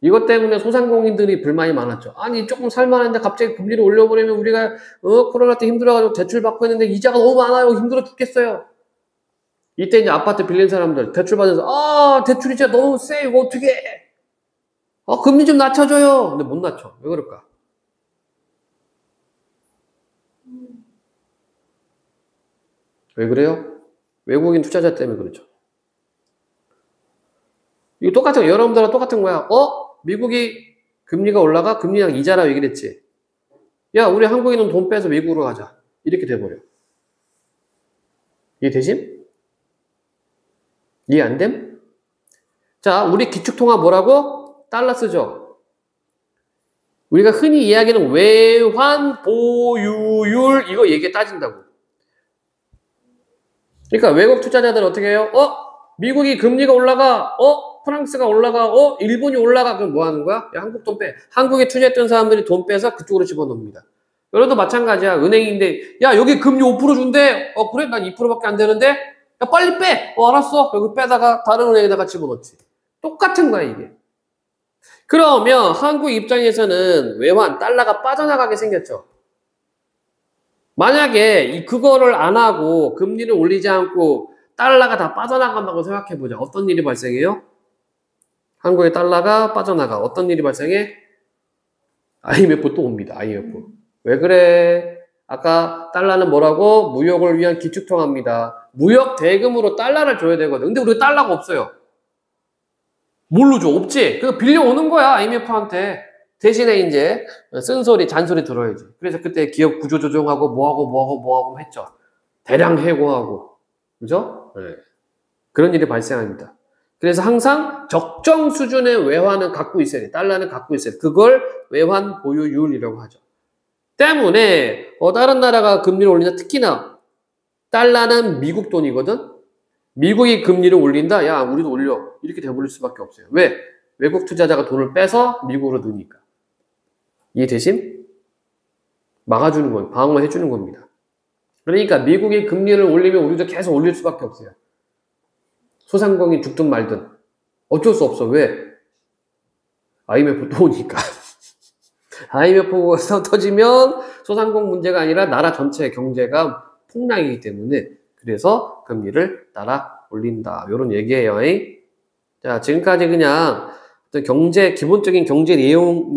이것 때문에 소상공인들이 불만이 많았죠. 아니 조금 살만한데 갑자기 금리를 올려버리면 우리가 코로나 때 힘들어가지고 대출 받고 했는데 이자가 너무 많아요. 힘들어 죽겠어요. 이때 이제 아파트 빌린 사람들 대출 받아서 대출 이자 너무 세. 이거 어떻게 해? 금리 좀 낮춰줘요. 근데 못 낮춰. 왜 그럴까? 왜 그래요? 외국인 투자자 때문에 그렇죠. 이거 똑같은 거, 여러분들랑 똑같은 거야. 미국이 금리가 올라가? 금리랑 이자라 얘기를 했지. 야, 우리 한국인은 돈 빼서 미국으로 가자. 이렇게 돼버려. 이해 되심? 이해 안 됨? 자, 우리 기축통화 뭐라고? 달러 쓰죠. 우리가 흔히 이야기하는 외환 보유율 이거 얘기 따진다고. 그러니까 외국 투자자들은 어떻게 해요? 미국이 금리가 올라가. 프랑스가 올라가. 일본이 올라가. 그럼 뭐 하는 거야? 야, 한국 돈 빼. 한국에 투자했던 사람들이 돈 빼서 그쪽으로 집어넣습니다. 여기도 마찬가지야. 은행인데 야 여기 금리 5% 준대. 그래? 난 2%밖에 안 되는데? 야 빨리 빼. 알았어. 여기 빼다가 다른 은행에다가 집어넣지. 똑같은 거야 이게. 그러면 한국 입장에서는 외환 달러가 빠져나가게 생겼죠. 만약에 그거를 안 하고 금리를 올리지 않고 달러가 다 빠져나간다고 생각해보자. 어떤 일이 발생해요? 한국의 달러가 빠져나가. 어떤 일이 발생해? IMF 또 옵니다. IMF. 왜 그래? 아까 달러는 뭐라고? 무역을 위한 기축통화입니다. 무역 대금으로 달러를 줘야 되거든. 근데 우리 달러가 없어요. 뭘로 줘? 없지? 그거 빌려오는 거야. IMF한테. 대신에 이제 쓴소리, 잔소리 들어야지. 그래서 그때 기업 구조 조정하고 뭐하고 했죠. 대량 해고하고. 그죠? 네. 그런 일이 발생합니다. 그래서 항상 적정 수준의 외환은 갖고 있어야 돼. 달러는 갖고 있어야 돼. 그걸 외환 보유율이라고 하죠. 때문에 다른 나라가 금리를 올린다. 특히나 달러는 미국 돈이거든. 미국이 금리를 올린다. 야 우리도 올려. 이렇게 돼버릴 수밖에 없어요. 왜? 외국 투자자가 돈을 빼서 미국으로 넣으니까. 이해되심? 막아주는 거예요. 방어해주는 겁니다. 그러니까 미국이 금리를 올리면 우리도 계속 올릴 수밖에 없어요. 소상공인 죽든 말든 어쩔 수 없어. 왜? IMF 또 오니까. IMF가 터지면 소상공 문제가 아니라 나라 전체의 경제가 폭락이기 때문에 그래서 금리를 따라 올린다. 이런 얘기예요. 자, 지금까지 그냥 기본적인 경제 내용,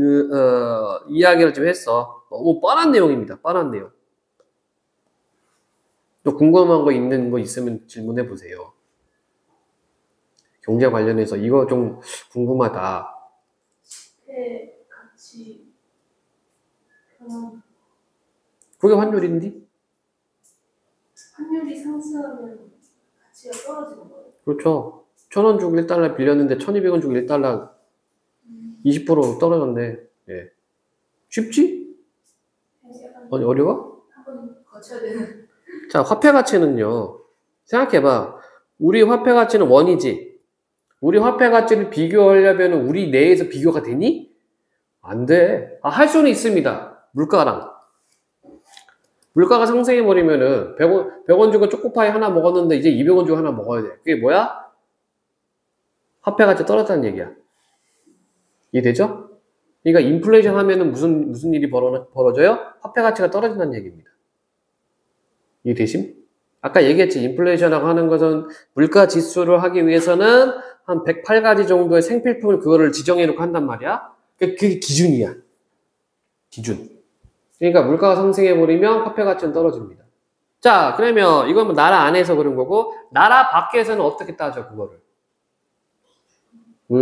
이야기를 좀 했어. 너무 뻔한 내용입니다. 뻔한 내용. 또 궁금한 거 있는 거 있으면 질문해 보세요. 경제 관련해서 이거 좀 궁금하다. 네, 같이 그게 환율인데? 환율이 상승하면 가치가 떨어지는 거예요. 그렇죠. 1,000원 주고 1달러 빌렸는데 1,200원 주고 1달러 20% 떨어졌네. 예. 쉽지? 아니, 어려워? 한번 거쳐야 되는. 자, 화폐 가치는요. 생각해봐. 우리 화폐 가치는 원이지. 우리 화폐 가치를 비교하려면 우리 내에서 비교가 되니? 안 돼. 할 수는 있습니다. 물가랑. 물가가 상승해버리면은 100원 주고 초코파이 하나 먹었는데 이제 200원 주고 하나 먹어야 돼. 그게 뭐야? 화폐 가치 떨어졌다는 얘기야. 이해되죠? 그러니까 인플레이션 하면은 무슨 일이 벌어져요? 화폐 가치가 떨어진다는 얘기입니다. 이해되심? 아까 얘기했지. 인플레이션이라고 하는 것은 물가 지수를 하기 위해서는 한 108가지 정도의 생필품을 그거를 지정해 놓고 한단 말이야. 그게 기준이야. 기준. 그러니까 물가가 상승해버리면 화폐 가치는 떨어집니다. 자, 그러면 이건 뭐 나라 안에서 그런 거고, 나라 밖에서는 어떻게 따져, 그거를?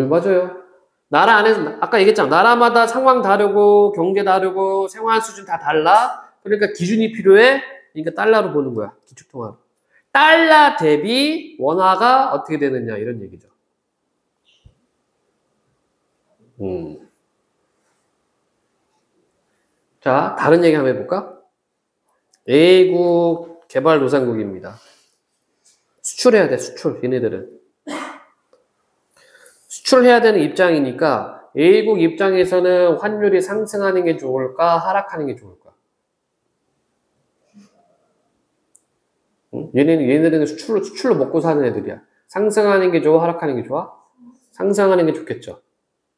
맞아요. 나라 안에서, 아까 얘기했잖아. 나라마다 상황 다르고, 경제 다르고, 생활 수준 다 달라. 그러니까 기준이 필요해. 그러니까 달러로 보는 거야. 기축통화로. 달러 대비 원화가 어떻게 되느냐, 이런 얘기죠. 자, 다른 얘기 한번 해볼까? A국 개발도상국입니다. 수출해야 돼, 수출. 얘네들은. 수출해야 되는 입장이니까 A국 입장에서는 환율이 상승하는 게 좋을까, 하락하는 게 좋을까? 얘네들은 수출로 먹고 사는 애들이야. 상승하는 게 좋아, 하락하는 게 좋아? 상승하는 게 좋겠죠.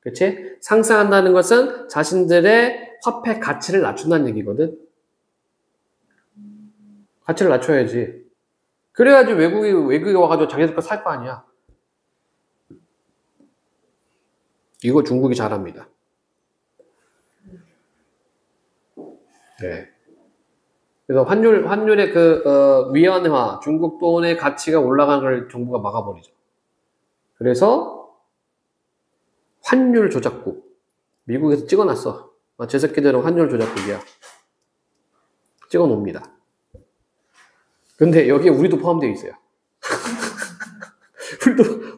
그치? 상승한다는 것은 자신들의 화폐 가치를 낮춘다는 얘기거든. 가치를 낮춰야지. 그래야지 외국에 와가지고 자기들 거 살 거 아니야. 이거 중국이 잘합니다. 네. 그래서 환율의 위안화, 중국 돈의 가치가 올라가는 걸 정부가 막아버리죠. 그래서 환율 조작국. 미국에서 찍어놨어. 제 새끼들은 환율 조작국이야. 찍어놓습니다. 근데 여기에 우리도 포함되어 있어요.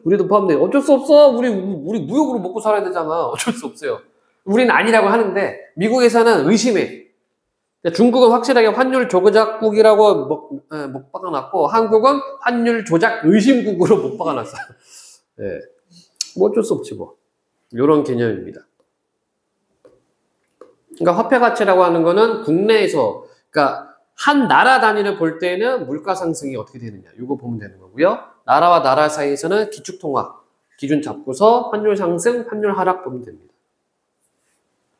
우리도 포함되어 있어요. 어쩔 수 없어. 우리 무역으로 먹고 살아야 되잖아. 어쩔 수 없어요. 우리는 아니라고 하는데 미국에서는 의심해. 중국은 확실하게 환율 조작국이라고 못 박아놨고 한국은 환율 조작 의심국으로 못 박아놨어요. 네. 뭐 어쩔 수 없지 뭐. 이런 개념입니다. 그러니까 화폐 가치라고 하는 거는 국내에서, 그러니까 한 나라 단위를 볼 때는 물가 상승이 어떻게 되느냐, 이거 보면 되는 거고요. 나라와 나라 사이에서는 기축통화 기준 잡고서 환율 상승, 환율 하락 보면 됩니다.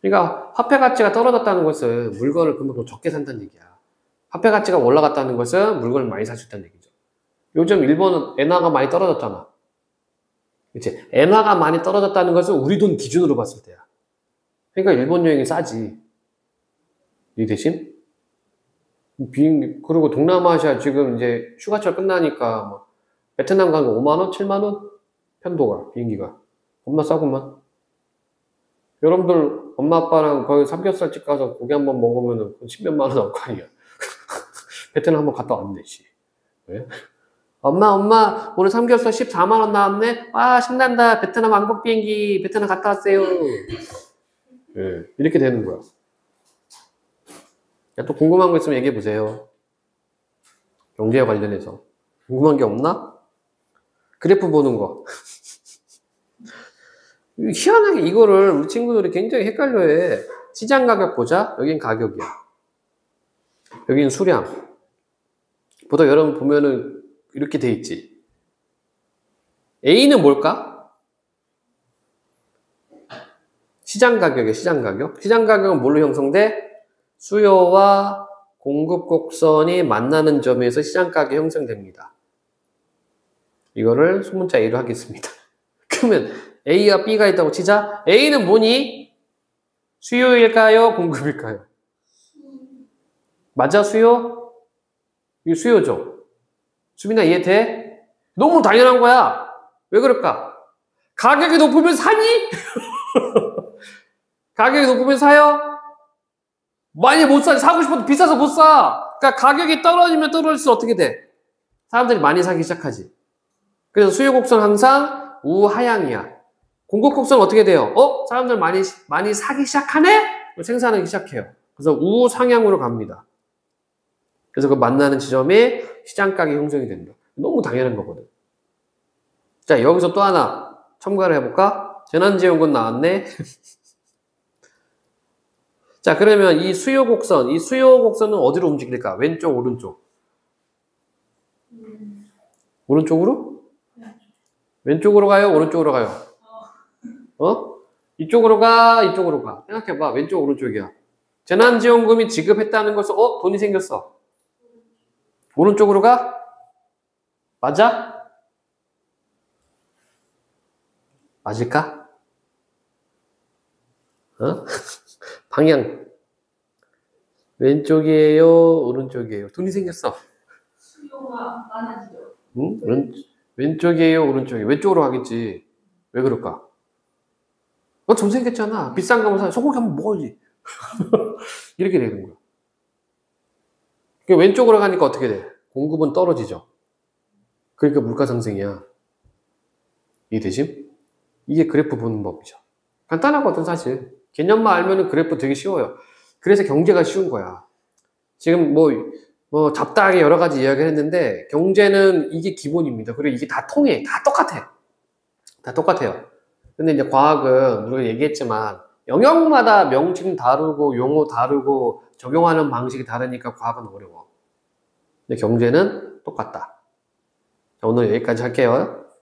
그러니까 화폐 가치가 떨어졌다는 것은 물건을 그만큼 적게 산다는 얘기야. 화폐 가치가 올라갔다는 것은 물건을 많이 살 수 있다는 얘기죠. 요즘 일본은 엔화가 많이 떨어졌잖아. 그치? 엔화가 많이 떨어졌다는 것은 우리 돈 기준으로 봤을 때야. 그러니까 일본 여행이 싸지. 이 대신 비행기, 그리고 동남아시아 지금 이제 휴가철 끝나니까 뭐 베트남 가는 거 5만원? 7만원? 편도가, 비행기가. 겁나 싸구만. 여러분들 엄마 아빠랑 거기 삼겹살집 가서 고기 한번 먹으면은 10몇만원 나올 거 아니야. 베트남 한번 갔다 왔네, 씨. 왜? 엄마, 오늘 삼겹살 14만원 나왔네? 와, 신난다. 베트남 왕복 비행기, 베트남 갔다 왔어요. 네, 이렇게 되는 거야. 야, 또 궁금한 거 있으면 얘기해 보세요. 경제와 관련해서. 궁금한 게 없나? 그래프 보는 거. 희한하게 이거를 우리 친구들이 굉장히 헷갈려 해. 시장 가격 보자. 여긴 가격이야. 여긴 수량. 보통 여러분 보면은 이렇게 돼 있지. A는 뭘까? 시장 가격이에요, 시장 가격. 시장 가격은 뭘로 형성돼? 수요와 공급 곡선이 만나는 점에서 시장 가격이 형성됩니다. 이거를 소문자 A로 하겠습니다. 그러면 A와 B가 있다고 치자. A는 뭐니? 수요일까요? 공급일까요? 맞아, 수요? 이거 수요죠. 수빈아, 이해돼? 너무 당연한 거야. 왜 그럴까? 가격이 높으면 사니? 가격이 높으면 사요? 많이 못 사. 사고 싶어도 비싸서 못 사. 그러니까 가격이 떨어지면 떨어질수록 어떻게 돼? 사람들이 많이 사기 시작하지. 그래서 수요 곡선 항상 우하향이야. 공급 곡선은 어떻게 돼요? 사람들 많이 사기 시작하네? 생산하기 시작해요. 그래서 우상향으로 갑니다. 그래서 그 만나는 지점에 시장가격이 형성이 된다. 너무 당연한 거거든. 자, 여기서 또 하나 첨가를 해볼까? 재난지원금 나왔네. 자, 그러면 이 수요 곡선은 어디로 움직일까? 왼쪽, 오른쪽? 오른쪽으로? 왼쪽으로 가요? 오른쪽으로 가요? 이쪽으로 가? 이쪽으로 가? 생각해봐. 왼쪽, 오른쪽이야. 재난지원금이 지급했다는 것은, 돈이 생겼어. 오른쪽으로 가? 맞아? 맞을까? 방향. 왼쪽이에요? 오른쪽이에요? 돈이 생겼어. 수요가 많아지죠. 응? 왼쪽이에요? 오른쪽이에요? 왼쪽으로 가겠지. 왜 그럴까? 돈 생겼잖아. 비싼 거면 사. 소고기 한번 먹어야지. 이렇게 되는 거야. 왼쪽으로 가니까 어떻게 돼? 공급은 떨어지죠. 그러니까 물가 상승이야. 이해되지? 이게 그래프 보는 법이죠. 간단하거든, 사실. 개념만 알면은 그래프 되게 쉬워요. 그래서 경제가 쉬운 거야. 지금 잡다하게 여러 가지 이야기를 했는데, 경제는 이게 기본입니다. 그리고 이게 다 통해. 다 똑같아. 다 똑같아요. 근데 이제 과학은 우리가 얘기했지만, 영역마다 명칭 다르고, 용어 다르고, 적용하는 방식이 다르니까 과학은 어려워. 근데 경제는 똑같다. 자, 오늘 여기까지 할게요.